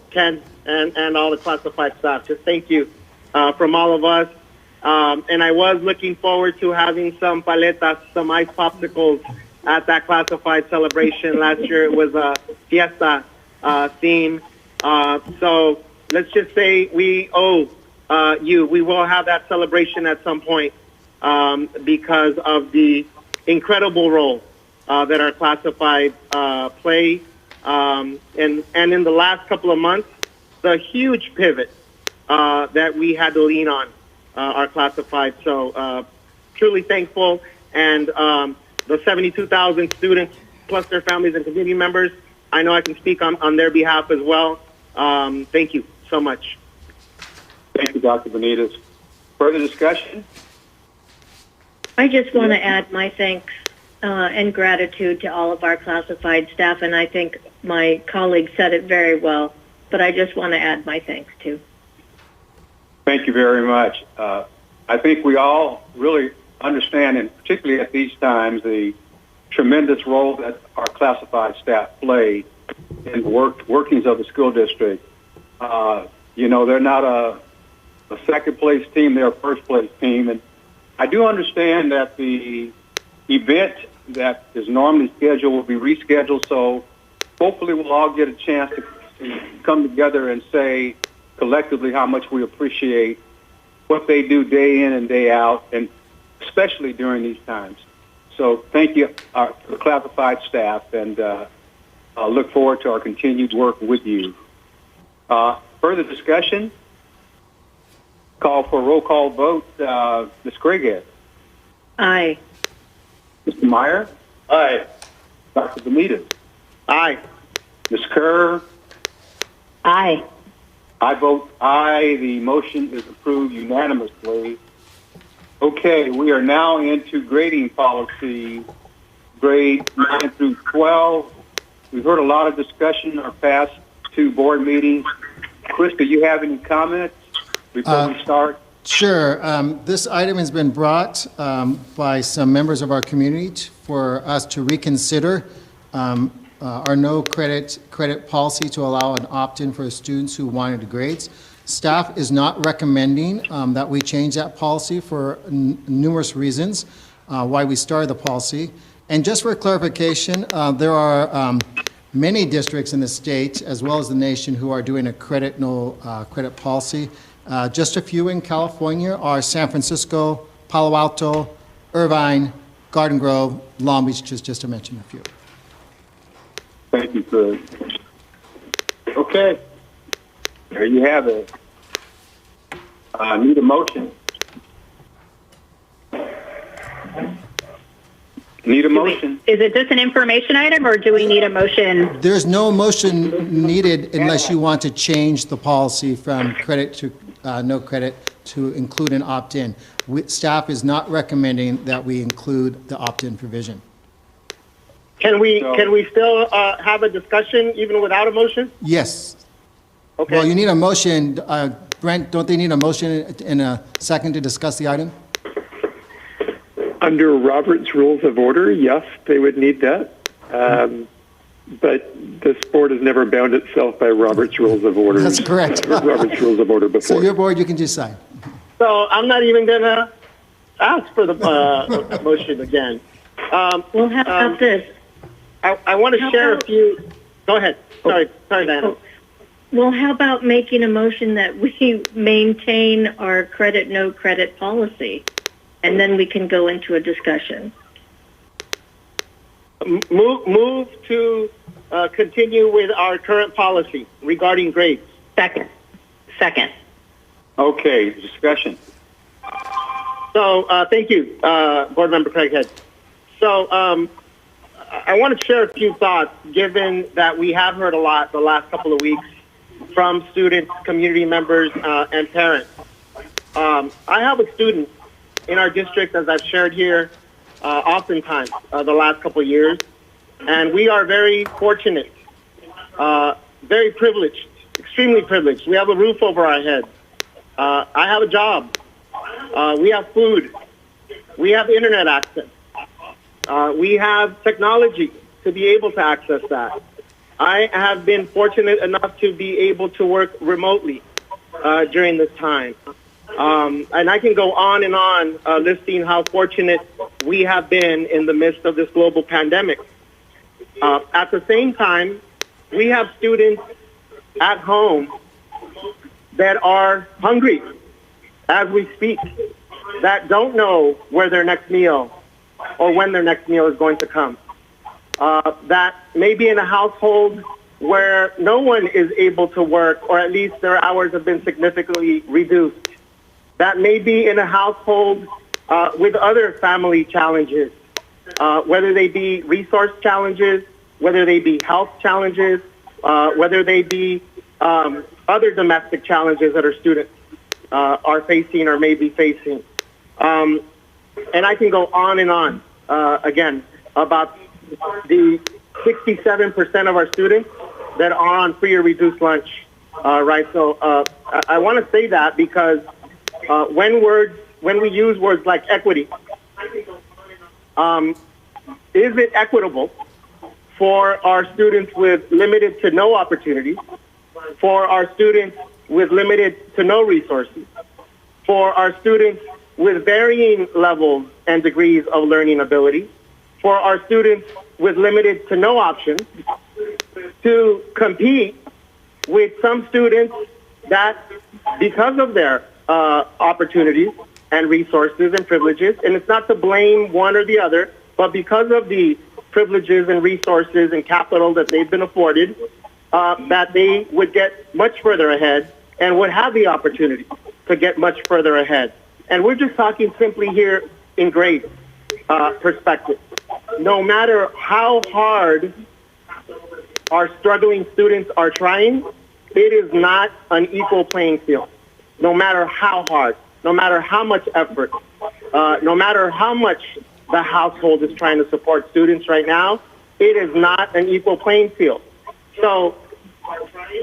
Ken, and all the classified staff. Just thank you from all of us. And I was looking forward to having some paletas, some ice popsicles at that classified celebration. Last year it was a fiesta theme. So let's just say we owe you. We will have that celebration at some point. Because of the incredible role that our classified play. And in the last couple of months, the huge pivot that we had to lean on our classified. So truly thankful. And the 72,000 students plus their families and community members, I know I can speak on their behalf as well. Thank you so much. Thank you, Dr. Benitez. Further discussion? I just want to add my thanks and gratitude to all of our classified staff, and I think my colleague said it very well, but I just want to add my thanks too. Thank you very much. I think we all really understand, and particularly at these times, the tremendous role that our classified staff play in the workings of the school district. They're not a second-place team, they're a first-place team, and I do understand that the event that is normally scheduled will be rescheduled, so hopefully we'll all get a chance to come together and say collectively how much we appreciate what they do day in and day out, and especially during these times. So thank you to the classified staff, and I look forward to our continued work with you. Further discussion? Call for a roll call vote. Ms. Craighead. Aye. Mr. Meyer. Aye. Dr. Benitez. Aye. Ms. Kerr. Aye. I vote aye. The motion is approved unanimously. Okay, we are now into grading policy, grade 9 through 12. We've heard a lot of discussion in our past 2 board meetings. Chris, do you have any comments before we start? Sure. This item has been brought by some members of our community for us to reconsider our no credit policy to allow an opt-in for students who wanted grades. Staff is not recommending that we change that policy for numerous reasons why we started the policy. And just for clarification, there are many districts in the state as well as the nation who are doing a no credit policy. Just a few in California are San Francisco, Palo Alto, Irvine, Garden Grove, Long Beach, just to mention a few. Thank you, Chris. Okay, there you have it. Need a motion. Need a motion. Is it just an information item, or do we need a motion? There's no motion needed unless you want to change the policy from credit to no credit to include an opt-in. Staff is not recommending that we include the opt-in provision. Can we still have a discussion even without a motion? Yes. Okay. Well, you need a motion. Brent, don't they need a motion in a second to discuss the item? Under Robert's Rules of Order, yes, they would need that. But this board has never bound itself by Robert's Rules of Order. That's correct. Robert's Rules of Order before. So your board, you can decide. So I'm not even going to ask for the motion again. Well, how about this? I want to share a few. Go ahead. Sorry, Diana. Well, how about making a motion that we maintain our credit, no credit policy, and then we can go into a discussion. Move to continue with our current policy regarding grades. Second. Okay, discussion. So thank you, Board Member Craighead. So I want to share a few thoughts, given that we have heard a lot the last couple of weeks from students, community members, and parents. I have a student in our district, as I've shared here, oftentimes the last couple of years, and we are very fortunate, very privileged, extremely privileged. We have a roof over our heads. I have a job. We have food. We have internet access. We have technology to be able to access that. I have been fortunate enough to be able to work remotely during this time. And I can go on and on listing how fortunate we have been in the midst of this global pandemic. At the same time, we have students at home that are hungry as we speak, that don't know where their next meal or when their next meal is going to come. That may be in a household where no one is able to work, or at least their hours have been significantly reduced. That may be in a household with other family challenges, whether they be resource challenges, whether they be health challenges, whether they be other domestic challenges that our students are facing or may be facing. And I can go on and on, again, about the 67% of our students that are on free or reduced lunch, right? So I want to say that because when we use words like equity, is it equitable for our students with limited to no opportunities, for our students with limited to no resources, for our students with varying levels and degrees of learning ability, for our students with limited to no options, to compete with some students that, because of their opportunities and resources and privileges, and it's not to blame one or the other, but because of the privileges and resources and capital that they've been afforded, that they would get much further ahead and would have the opportunity to get much further ahead. And we're just talking simply here in grade perspective. No matter how hard our struggling students are trying, it is not an equal playing field. No matter how hard, no matter how much effort, no matter how much the household is trying to support students right now, it is not an equal playing field. So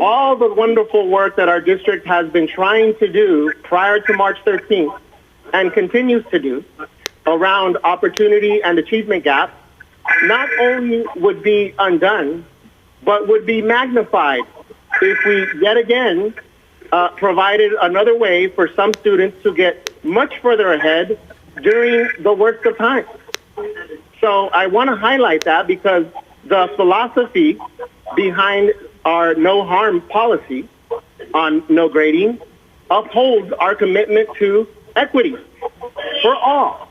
all the wonderful work that our district has been trying to do prior to March 13th and continues to do around opportunity and achievement gaps not only would be undone, but would be magnified if we yet again provided another way for some students to get much further ahead during the worst of times. So I want to highlight that because the philosophy behind our no harm policy on no grading upholds our commitment to equity for all.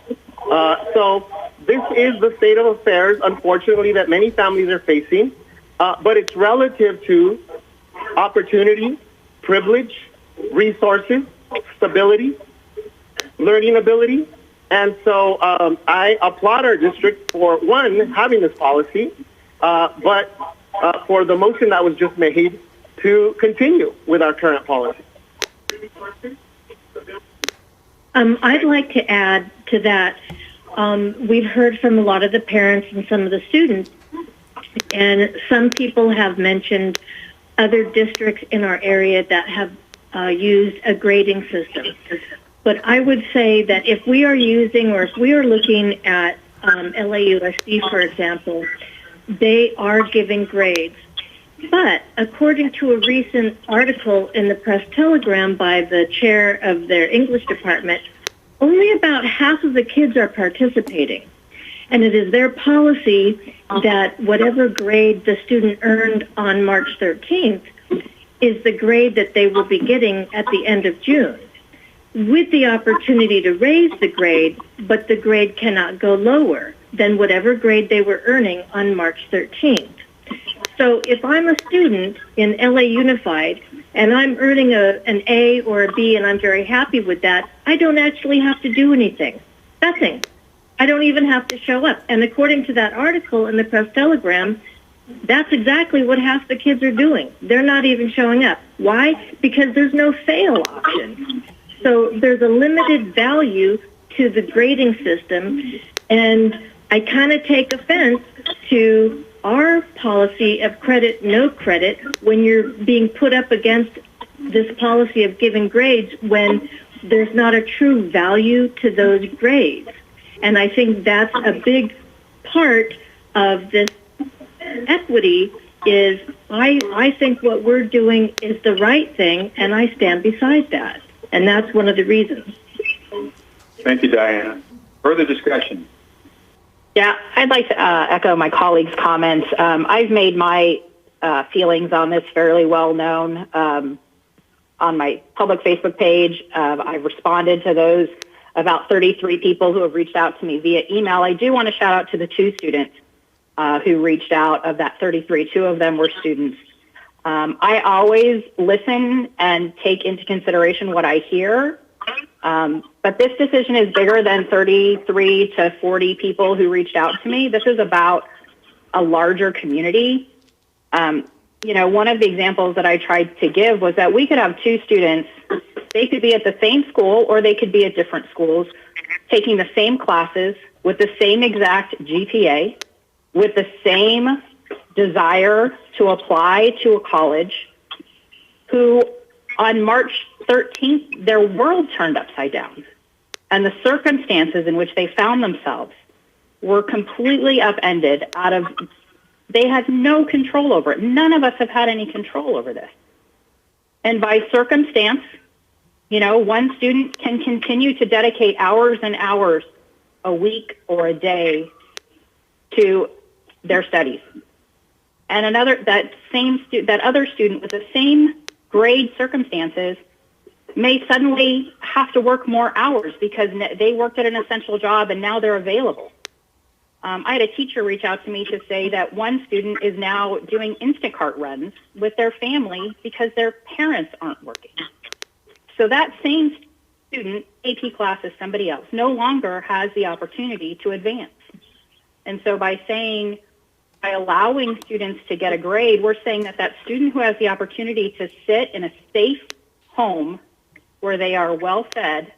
So this is the state of affairs, unfortunately, that many families are facing, but it's relative to opportunity, privilege, resources, stability, learning ability. And so I applaud our district for, one, having this policy, but for the motion that was just made to continue with our current policy. I'd like to add to that. We've heard from a lot of the parents and some of the students, and some people have mentioned other districts in our area that have used a grading system. But I would say that if we are using or if we are looking at LAUSD, for example, they are giving grades. But according to a recent article in the Press Telegram by the chair of their English department, only about half of the kids are participating. And it is their policy that whatever grade the student earned on March 13th is the grade that they will be getting at the end of June, with the opportunity to raise the grade, but the grade cannot go lower than whatever grade they were earning on March 13th. So if I'm a student in LA Unified and I'm earning an A or a B and I'm very happy with that, I don't actually have to do anything. Nothing. I don't even have to show up. And according to that article in the Press Telegram, that's exactly what half the kids are doing. They're not even showing up. Why? Because there's no fail option. So there's a limited value to the grading system, and I kind of take offense to our policy of credit, no credit, when you're being put up against this policy of giving grades when there's not a true value to those grades. And I think that's a big part of this equity is I think what we're doing is the right thing, and I stand beside that. And that's one of the reasons. Thank you, Diana. Further discussion? Yeah, I'd like to echo my colleagues' comments. I've made my feelings on this fairly well known on my public Facebook page. I've responded to those about 33 people who have reached out to me via email. I do want to shout out to the 2 students who reached out. Of that 33, 2 of them were students. I always listen and take into consideration what I hear. But this decision is bigger than 33 to 40 people who reached out to me. This is about a larger community. One of the examples that I tried to give was that we could have 2 students. They could be at the same school or they could be at different schools, taking the same classes with the same exact GPA, with the same desire to apply to a college, who on March 13th, their world turned upside down. And the circumstances in which they found themselves were completely upended they had no control over it. None of us have had any control over this. And by circumstance, one student can continue to dedicate hours and hours a week or a day to their studies. And that other student with the same grade circumstances may suddenly have to work more hours because they worked at an essential job and now they're available. I had a teacher reach out to me to say that one student is now doing Instacart runs with their family because their parents aren't working. So that same student, AP class as somebody else, no longer has the opportunity to advance. And so by allowing students to get a grade, we're saying that student who has the opportunity to sit in a safe home where they are well fed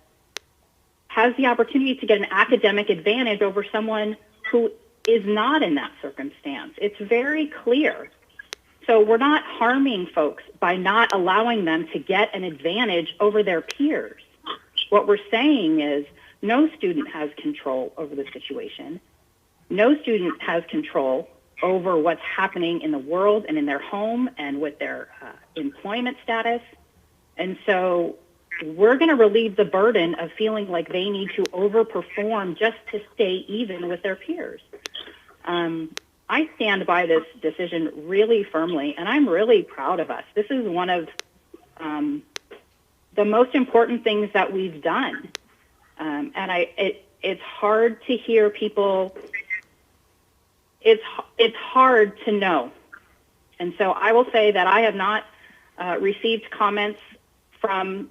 has the opportunity to get an academic advantage over someone who is not in that circumstance. It's very clear. So we're not harming folks by not allowing them to get an advantage over their peers. What we're saying is no student has control over the situation. No student has control over what's happening in the world and in their home and with their employment status. And so we're going to relieve the burden of feeling like they need to overperform just to stay even with their peers. I stand by this decision really firmly, and I'm really proud of us. This is one of the most important things that we've done. And it's hard to hear people. It's hard to know. And so I will say that I have not received comments from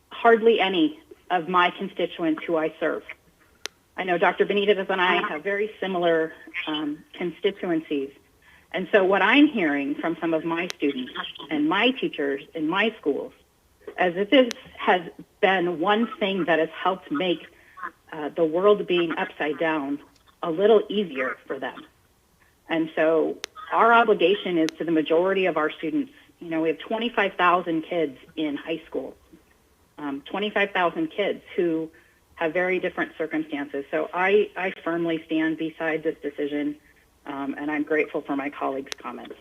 hardly any of my constituents who I serve. I know Dr. Benitez and I have very similar constituencies. And so what I'm hearing from some of my students and my teachers in my schools as this has been one thing that has helped make the world being upside down a little easier for them. And so our obligation is to the majority of our students. You know, we have 25,000 kids in high school, 25,000 kids who have very different circumstances. So I firmly stand beside this decision, and I'm grateful for my colleagues' comments.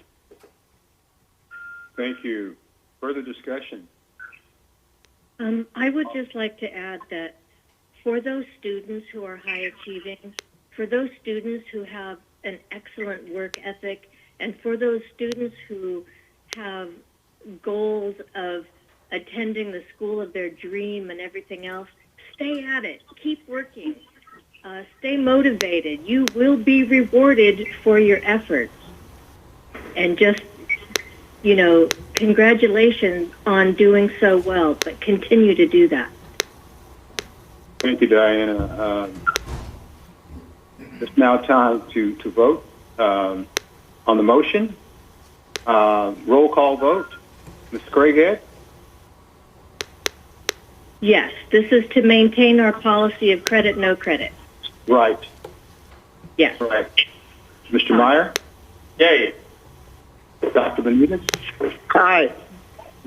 Thank you. Further discussion? I would just like to add that for those students who are high achieving, for those students who have an excellent work ethic, and for those students who have goals of attending the school of their dream and everything else, stay at it. Keep working. Stay motivated. You will be rewarded for your efforts. And just, you know, congratulations on doing so well, but continue to do that. Thank you, Diana. It's now time to vote on the motion. Roll call vote. Ms. Craighead? Yes, this is to maintain our policy of credit, no credit. Right. Yes. Right. Mr. Meyer? Yay. Dr. Benitez? Aye.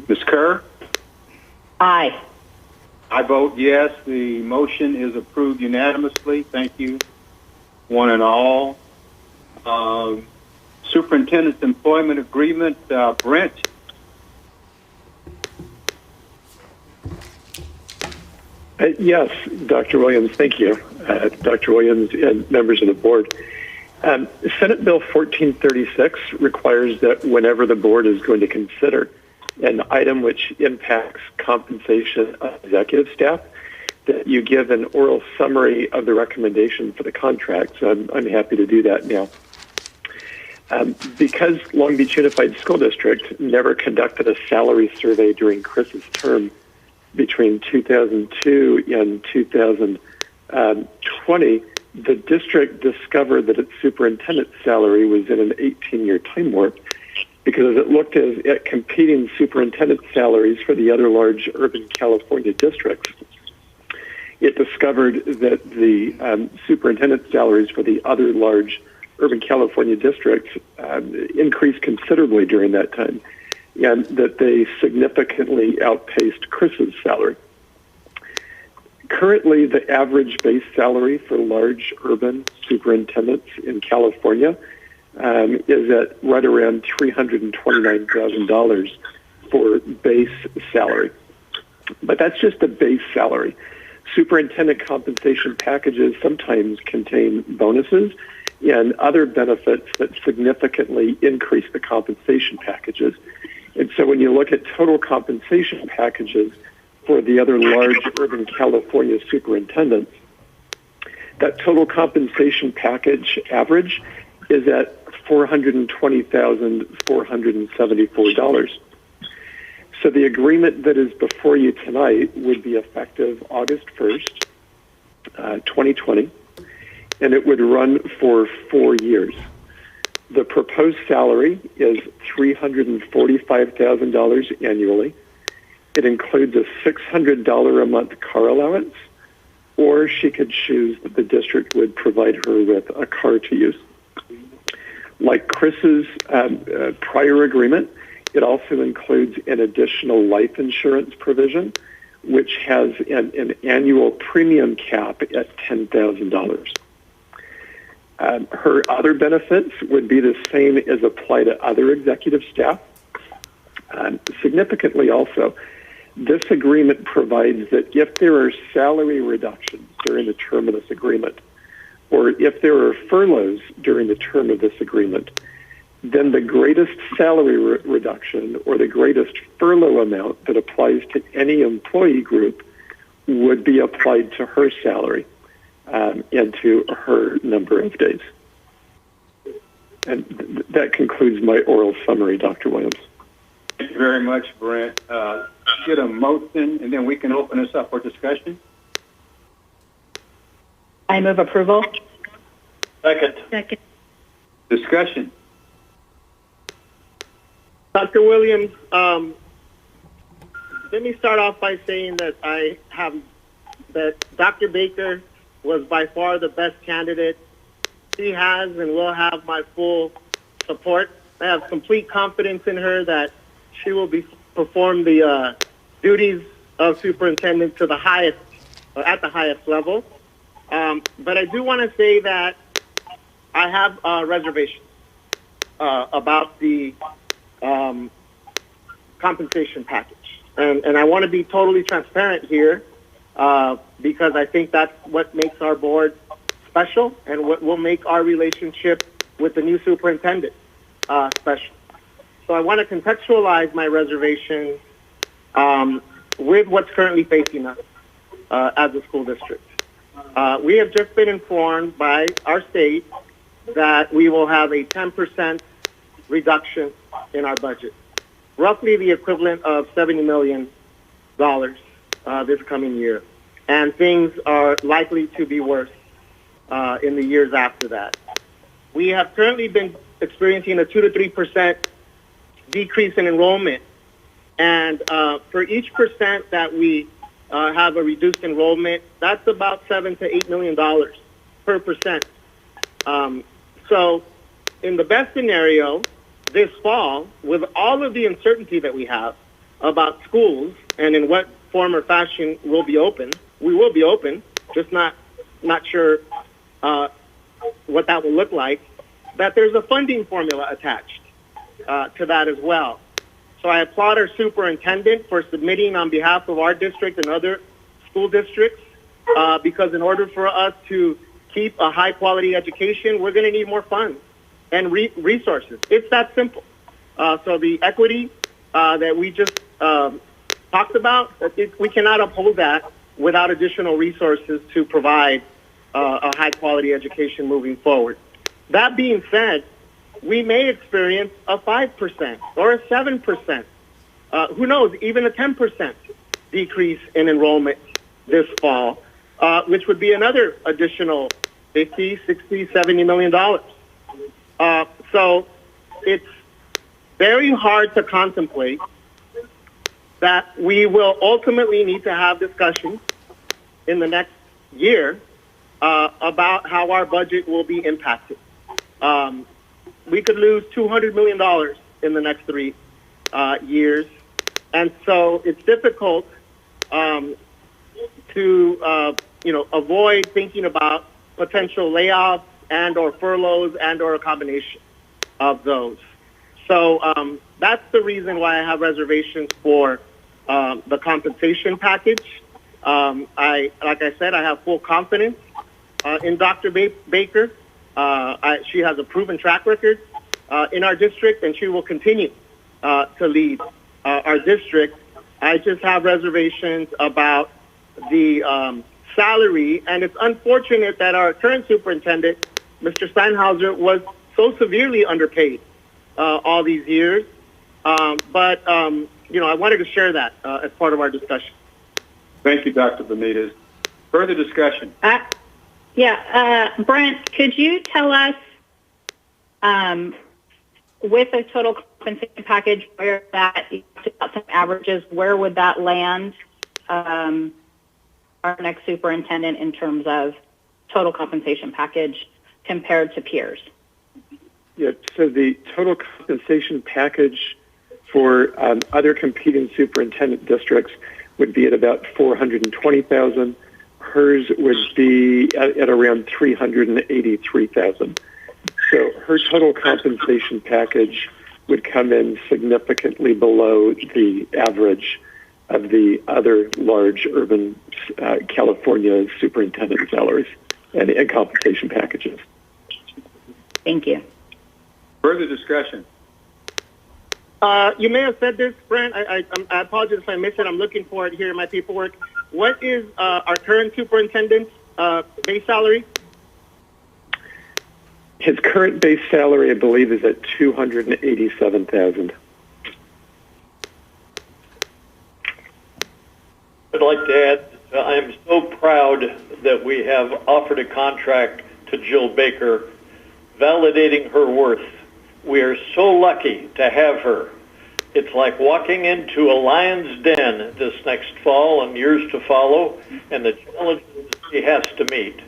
Ms. Kerr? Aye. I vote yes. The motion is approved unanimously. Thank you, one and all. Superintendent's employment agreement, Brent? Yes, Dr. Williams, thank you. Dr. Williams and members of the board. Senate Bill 1436 requires that whenever the board is going to consider an item which impacts compensation of executive staff, that you give an oral summary of the recommendation for the contract. So I'm happy to do that now. Because Long Beach Unified School District never conducted a salary survey during Chris's term between 2002 and 2020, the district discovered that its superintendent's salary was in an 18-year time warp because it looked at competing superintendent salaries for the other large urban California districts. It discovered that the superintendent salaries for the other large urban California districts increased considerably during that time, and that they significantly outpaced Chris's salary. Currently, the average base salary for large urban superintendents in California is at right around $329,000 for base salary. But that's just the base salary. Superintendent compensation packages sometimes contain bonuses and other benefits that significantly increase the compensation packages. And so when you look at total compensation packages for the other large urban California superintendents, that total compensation package average is at $420,474. So the agreement that is before you tonight would be effective August 1st, 2020, and it would run for 4 years. The proposed salary is $345,000 annually. It includes a $600 a month car allowance, or she could choose that the district would provide her with a car to use. Like Chris's prior agreement, it also includes an additional life insurance provision, which has an annual premium cap at $10,000. Her other benefits would be the same as apply to other executive staff. Significantly also, this agreement provides that if there are salary reductions during the term of this agreement, or if there are furloughs during the term of this agreement, then the greatest salary reduction or the greatest furlough amount that applies to any employee group would be applied to her salary and to her number of days. And that concludes my oral summary, Dr. Williams. Thank you very much, Brent. Get a motion, and then we can open this up for discussion. I move approval. Second. Second. Discussion. Dr. Williams, let me start off by saying that that Dr. Baker was by far the best candidate. She has and will have my full support. I have complete confidence in her that she will perform the duties of superintendent to the highest, at the highest level. But I do want to say that I have reservations about the compensation package. And I want to be totally transparent here because I think that's what makes our board special and what will make our relationship with the new superintendent special. So I want to contextualize my reservations with what's currently facing us as a school district. We have just been informed by our state that we will have a 10% reduction in our budget, roughly the equivalent of $70 million this coming year. And things are likely to be worse in the years after that. We have currently been experiencing a 2 to 3% decrease in enrollment. And for each percent that we have a reduced enrollment, that's about $7 to $8 million per percent. So in the best scenario, this fall, with all of the uncertainty that we have about schools and in what form or fashion we'll be open, we will be open, just not sure what that will look like, that there's a funding formula attached to that as well. So I applaud our superintendent for submitting on behalf of our district and other school districts because in order for us to keep a high-quality education, we're going to need more funds and resources. It's that simple. So the equity that we just talked about, we cannot uphold that without additional resources to provide a high-quality education moving forward. That being said, we may experience a 5% or a 7%, who knows, even a 10% decrease in enrollment this fall, which would be another additional $50, $60, $70 million. So it's very hard to contemplate that we will ultimately need to have discussions in the next year about how our budget will be impacted. We could lose $200 million in the next 3 years. And so it's difficult to avoid thinking about potential layoffs and or furloughs and or a combination of those. So that's the reason why I have reservations for the compensation package. Like I said, I have full confidence in Dr. Baker. She has a proven track record in our district, and she will continue to lead our district. I just have reservations about the salary, and it's unfortunate that our current superintendent, Mr. Steinhauser, was so severely underpaid all these years. But I wanted to share that as part of our discussion. Thank you, Dr. Benitez. Further discussion? Brent, could you tell us, with a total compensation package, where that, some averages, where would that land our next superintendent in terms of total compensation package compared to peers? Yeah, so the total compensation package for other competing superintendent districts would be at about $420,000. Hers would be at around $383,000. So her total compensation package would come in significantly below the average of the other large urban California superintendent salaries and compensation packages. Thank you. Further discussion? You may have said this, Brent. I apologize if I missed it. I'm looking for it here in my paperwork. What is our current superintendent's base salary? His current base salary, I believe, is at $287,000. I'd like to add, I am so proud that we have offered a contract to Jill Baker, validating her worth. We are so lucky to have her It's like walking into a lion's den this next fall and years to follow, and the challenges she has to meet.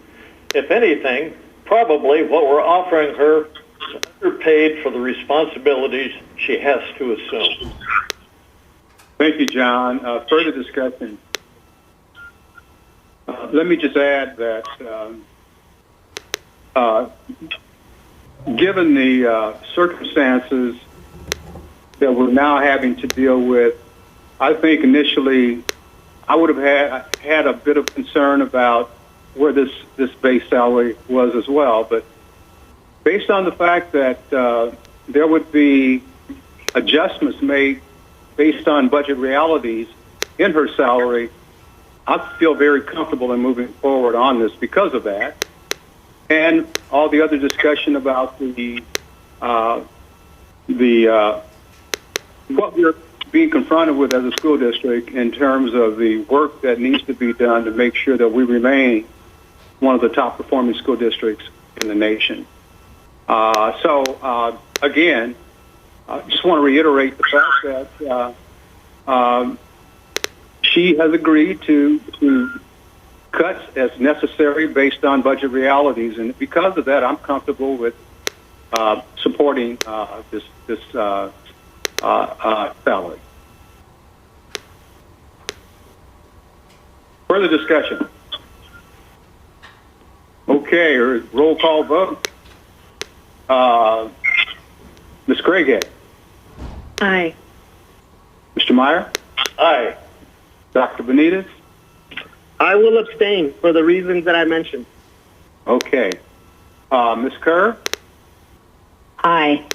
If anything, probably what we're offering her is underpaid for the responsibilities she has to assume. Thank you, John. Further discussion. Let me just add that given the circumstances that we're now having to deal with, I think initially I would have had a bit of concern about where this base salary was as well. But based on the fact that there would be adjustments made based on budget realities in her salary, I feel very comfortable in moving forward on this because of that. And all the other discussion about what we're being confronted with as a school district in terms of the work that needs to be done to make sure that we remain one of the top performing school districts in the nation. Again, I just want to reiterate the fact that she has agreed to cuts as necessary based on budget realities, and because of that, I'm comfortable with supporting this salary. Further discussion. Okay, roll call vote. Ms. Craighead. Aye. Mr. Meyer. Aye. Dr. Benitez. I will abstain for the reasons that I mentioned. Okay. Ms. Kerr. Aye.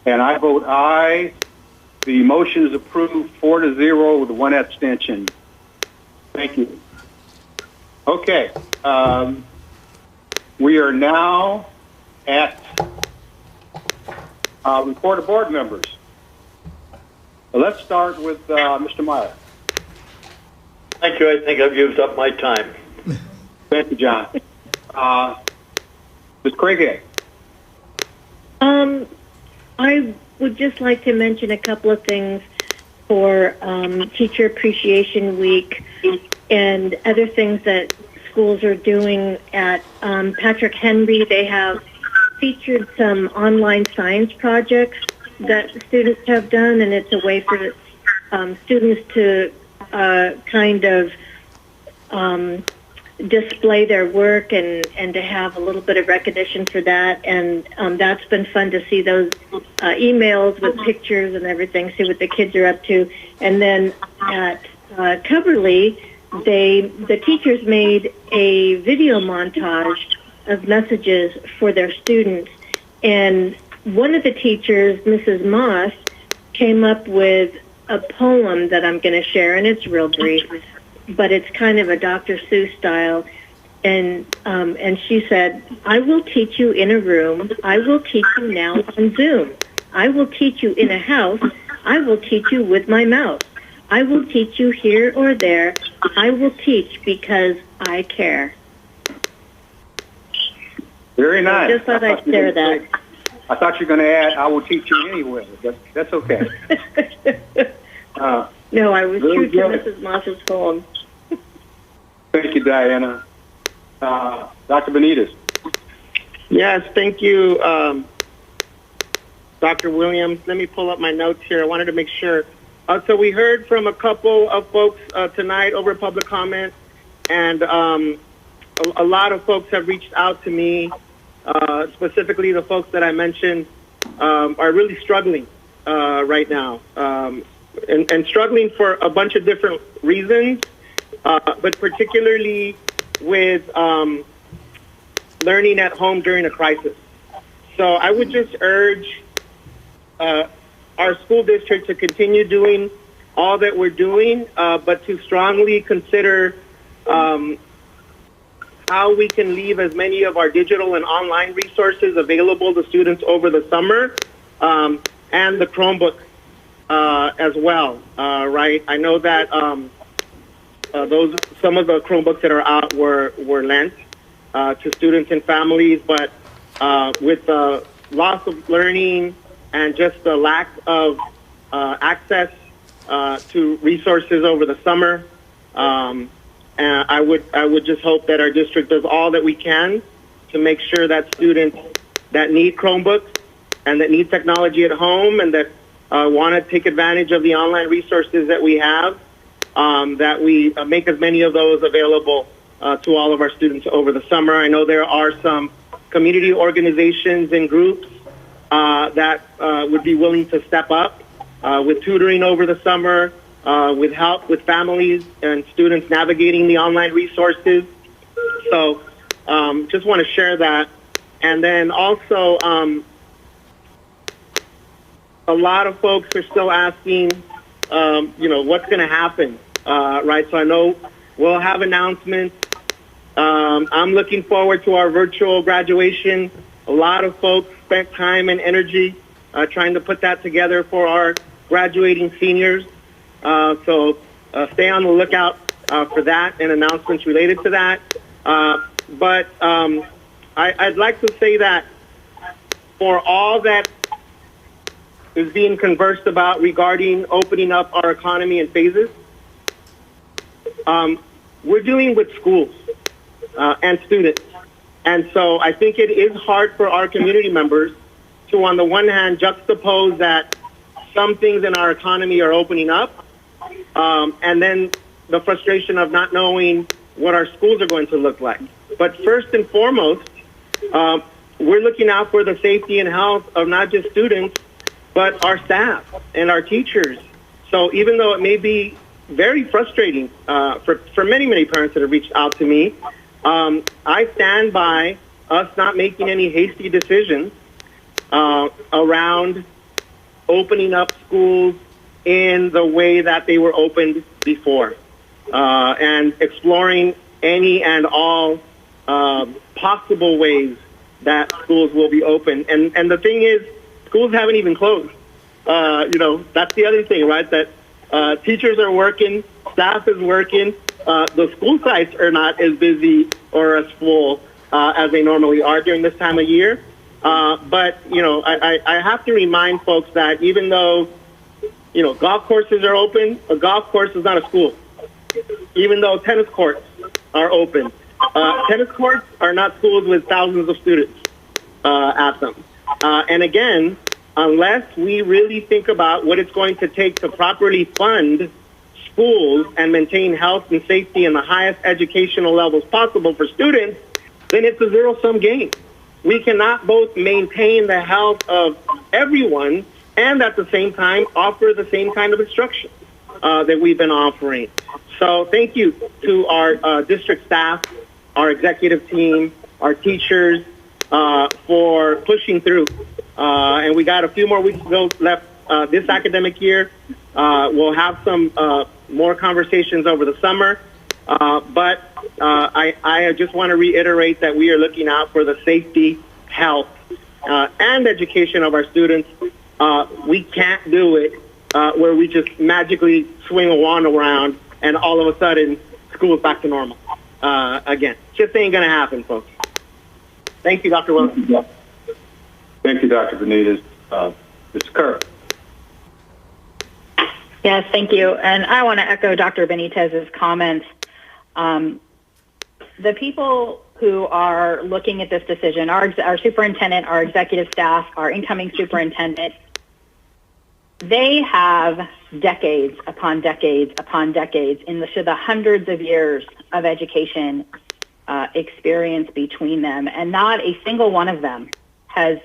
And I vote aye. The motion is approved 4-0 with one abstention. Thank you. Okay. We are now at report of board members. Let's start with Mr. Meyer. Thank you. I think I've used up my time. Thank you, John. Ms. Craighead. I would just like to mention a couple of things for Teacher Appreciation Week and other things that schools are doing at Patrick Henry. They have featured some online science projects that students have done, and it's a way for students to kind of display their work and to have a little bit of recognition for that. And that's been fun to see those emails with pictures and everything, see what the kids are up to. And then at Coverly, the teachers made a video montage of messages for their students. And one of the teachers, Mrs. Moss, came up with a poem that I'm going to share, and it's real brief, but it's kind of a Dr. Seuss style. And she said, I will teach you in a room. I will teach you now on Zoom. I will teach you in a house. I will teach you with my mouth. I will teach you here or there. I will teach because I care. Very nice. I just thought I'd share that. I thought you were going to add, I will teach you anyway. That's okay. No, I was true to Mrs. Moss's poem. Thank you, Diana. Dr. Benitez. Yes, thank you, Dr. Williams. Let me pull up my notes here. I wanted to make sure. So we heard from a couple of folks tonight over public comment, and a lot of folks have reached out to me, specifically the folks that I mentioned are really struggling right now, and struggling for a bunch of different reasons, but particularly with learning at home during a crisis. So I would just urge our school district to continue doing all that we're doing, but to strongly consider how we can leave as many of our digital and online resources available to students over the summer, and the Chromebook as well, right? I know that some of the Chromebooks that are out were lent to students and families, but with the loss of learning and just the lack of access to resources over the summer. And I would just hope that our district does all that we can to make sure that students that need Chromebooks and that need technology at home and that want to take advantage of the online resources that we have, that we make as many of those available to all of our students over the summer. I know there are some community organizations and groups that would be willing to step up with tutoring over the summer, with help with families and students navigating the online resources. So just want to share that. And then also, a lot of folks are still asking, what's going to happen, right? So I know we'll have announcements. I'm looking forward to our virtual graduation. A lot of folks spent time and energy trying to put that together for our graduating seniors. So stay on the lookout for that and announcements related to that. But I'd like to say that for all that is being conversed about regarding opening up our economy in phases, we're dealing with schools and students. And so I think it is hard for our community members to, on the one hand, juxtapose that some things in our economy are opening up, and then the frustration of not knowing what our schools are going to look like. But first and foremost, we're looking out for the safety and health of not just students, but our staff and our teachers. So even though it may be very frustrating for many, many parents that have reached out to me, I stand by us not making any hasty decisions around opening up schools in the way that they were opened before, and exploring any and all possible ways that schools will be open. And the thing is, schools haven't even closed. That's the other thing, right? That teachers are working, staff is working. The school sites are not as busy or as full as they normally are during this time of year. But I have to remind folks that even though, golf courses are open, a golf course is not a school. Even though tennis courts are open, tennis courts are not schools with thousands of students at them. And again, unless we really think about what it's going to take to properly fund schools and maintain health and safety in the highest educational levels possible for students, then it's a zero-sum game. We cannot both maintain the health of everyone and at the same time offer the same kind of instruction that we've been offering. So thank you to our district staff, our executive team, our teachers for pushing through. And we got a few more weeks to go left this academic year. We'll have some more conversations over the summer. But I just want to reiterate that we are looking out for the safety, health, and education of our students. We can't do it where we just magically swing a wand around and all of a sudden school is back to normal again. Just ain't going to happen, folks. Thank you, Dr. Wilson. Thank you, Dr. Benitez. Mr. Kerr. Yes, thank you. And I want to echo Dr. Benitez's comments. The people who are looking at this decision, our superintendent, our executive staff, our incoming superintendent, they have decades upon decades upon decades in the hundreds of years of education experience between them, and not a single one of them has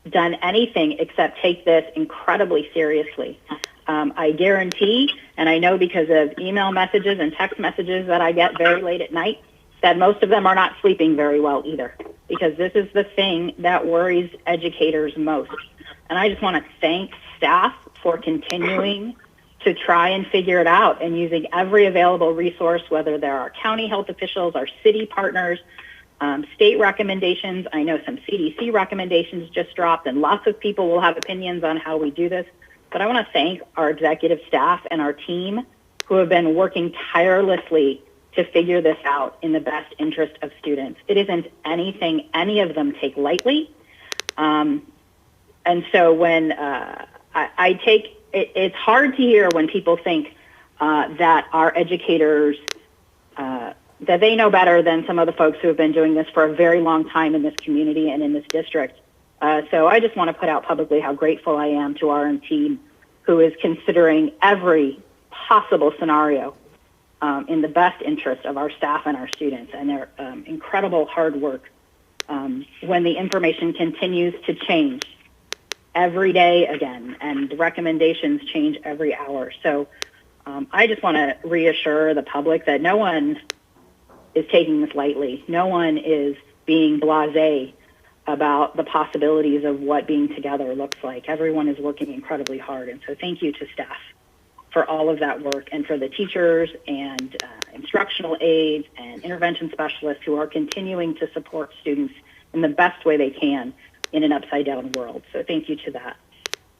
done anything except take this incredibly seriously. I guarantee, and I know because of email messages and text messages that I get very late at night, that most of them are not sleeping very well either, because this is the thing that worries educators most. And I just want to thank staff for continuing to try and figure it out and using every available resource, whether there are county health officials, our city partners, state recommendations. I know some CDC recommendations just dropped, and lots of people will have opinions on how we do this. But I want to thank our executive staff and our team who have been working tirelessly to figure this out in the best interest of students. It isn't anything any of them take lightly. And so when I take it's hard to hear when people think that our educators, that they know better than some of the folks who have been doing this for a very long time in this community and in this district. So I just want to put out publicly how grateful I am to our team, who is considering every possible scenario in the best interest of our staff and our students, and their incredible hard work when the information continues to change every day again, and the recommendations change every hour. So I just want to reassure the public that no one is taking this lightly. No one is being blasé about the possibilities of what being together looks like. Everyone is working incredibly hard, and so thank you to staff for all of that work, and for the teachers and instructional aides and intervention specialists who are continuing to support students in the best way they can in an upside-down world. So thank you to that.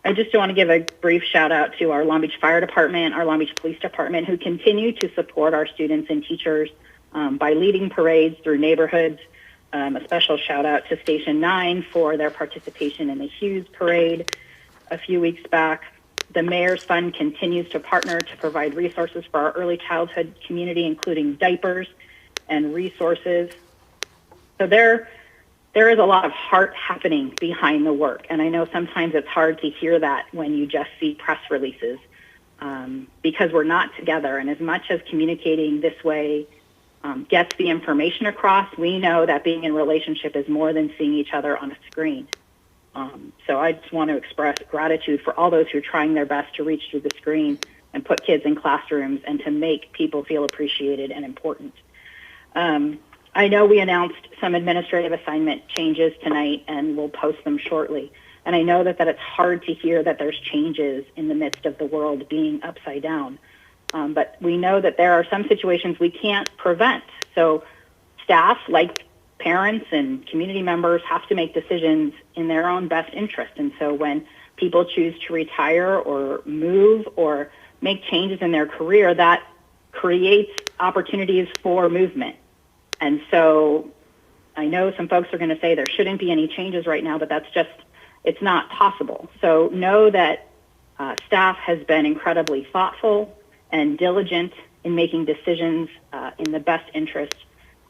I just want to give a brief shout out to our Long Beach Fire Department, our Long Beach Police Department, who continue to support our students and teachers by leading parades through neighborhoods. A special shout out to Station 9 for their participation in the Hughes Parade a few weeks back. The Mayor's Fund continues to partner to provide resources for our early childhood community, including diapers and resources. So there is a lot of heart happening behind the work, and I know sometimes it's hard to hear that when you just see press releases because we're not together. And as much as communicating this way gets the information across, we know that being in relationship is more than seeing each other on a screen. So I just want to express gratitude for all those who are trying their best to reach through the screen and put kids in classrooms and to make people feel appreciated and important. I know we announced some administrative assignment changes tonight, and we'll post them shortly. And I know that it's hard to hear that there's changes in the midst of the world being upside down. But we know that there are some situations we can't prevent. So staff, like parents and community members, have to make decisions in their own best interest. And so when people choose to retire or move or make changes in their career, that creates opportunities for movement. And so I know some folks are going to say there shouldn't be any changes right now, but it's not possible. So know that staff has been incredibly thoughtful and diligent in making decisions in the best interest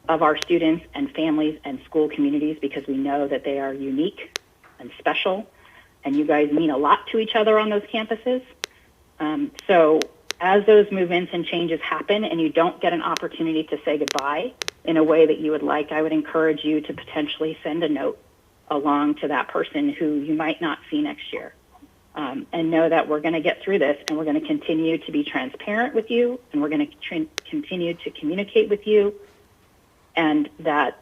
of our students and families and school communities, because we know that they are unique and special, and you guys mean a lot to each other on those campuses. So as those movements and changes happen and you don't get an opportunity to say goodbye in a way that you would like, I would encourage you to potentially send a note along to that person who you might not see next year. And know that we're going to get through this, and we're going to continue to be transparent with you, and we're going to continue to communicate with you, and that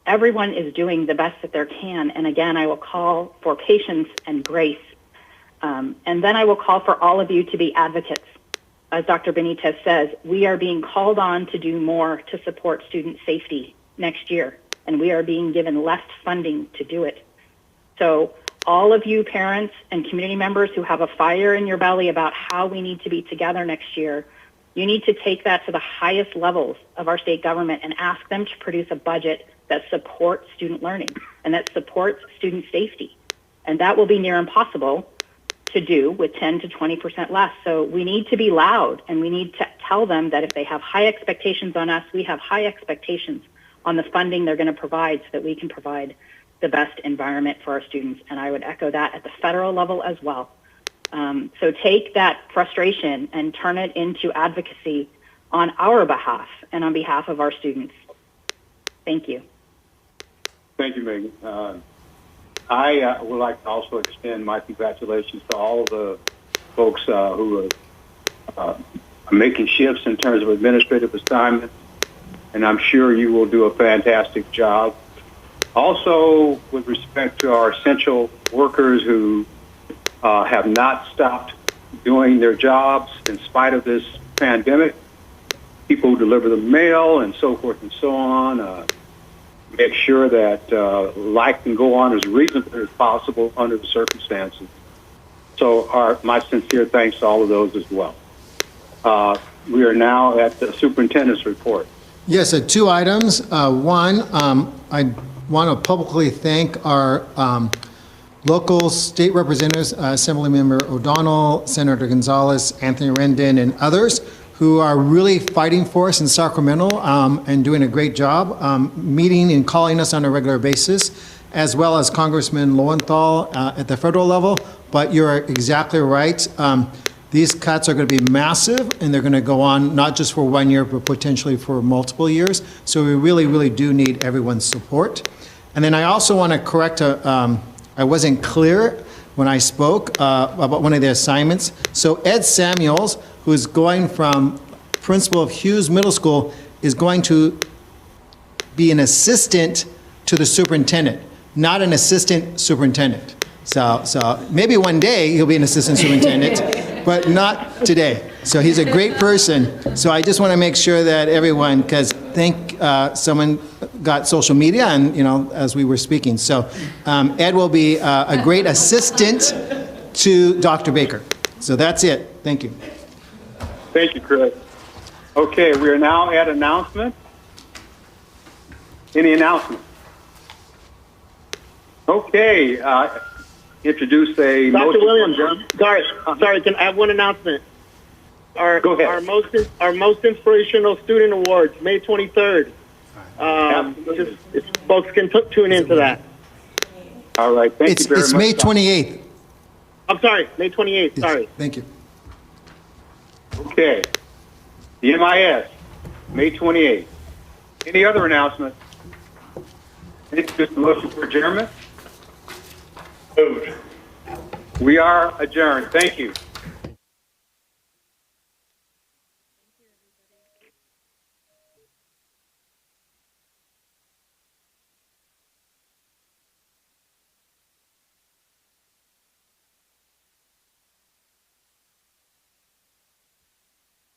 everyone is doing the best that they can. And again, I will call for patience and grace. And then I will call for all of you to be advocates. As Dr. Benitez says, we are being called on to do more to support student safety next year, and we are being given less funding to do it. So all of you parents and community members who have a fire in your belly about how we need to be together next year, you need to take that to the highest levels of our state government and ask them to produce a budget that supports student learning and that supports student safety. And that will be near impossible to do with 10 to 20% less. So we need to be loud, and we need to tell them that if they have high expectations on us, we have high expectations on the funding they're going to provide so that we can provide the best environment for our students. And I would echo that at the federal level as well. So take that frustration and turn it into advocacy on our behalf and on behalf of our students. Thank you. Thank you, Megan. I would like to also extend my congratulations to all of the folks who are making shifts in terms of administrative assignments, and I'm sure you will do a fantastic job. Also, with respect to our essential workers who have not stopped doing their jobs in spite of this pandemic, people who deliver the mail and so forth and so on, make sure that life can go on as reasonably as possible under the circumstances. So my sincere thanks to all of those as well. We are now at the superintendent's report. Yes, two items. One, I want to publicly thank our local state representatives, Assemblymember O'Donnell, Senator Gonzalez, Anthony Rendon, and others who are really fighting for us in Sacramento and doing a great job, meeting and calling us on a regular basis, as well as Congressman Lowenthal at the federal level. But you're exactly right. These cuts are going to be massive, and they're going to go on not just for 1 year, but potentially for multiple years. So we really, really do need everyone's support. And then I also want to correct I wasn't clear when I spoke about one of the assignments. So Ed Samuels, who's going from principal of Hughes Middle School, is going to be an assistant to the superintendent, not an assistant superintendent. So maybe one day he'll be an assistant superintendent, but not today. So he's a great person. So I just want to make sure that everyone, because someone got social media and, as we were speaking. So Ed will be a great assistant to Dr. Baker. So that's it. Thank you. Thank you, Chris. Okay, we are now at announcements. Any announcements? Okay, introduce a Dr. motion. Williams, sorry, can I have one announcement? Go ahead. Our most inspirational student awards, May 23rd. Folks can tune into that. All right, thank you very much. It's May 28th. I'm sorry, May 28th. Yes, Sorry. thank you. Okay. The MIS, May 28th. Any other announcements? Introduce the motion for adjournment. Moved. We are adjourned. Thank you.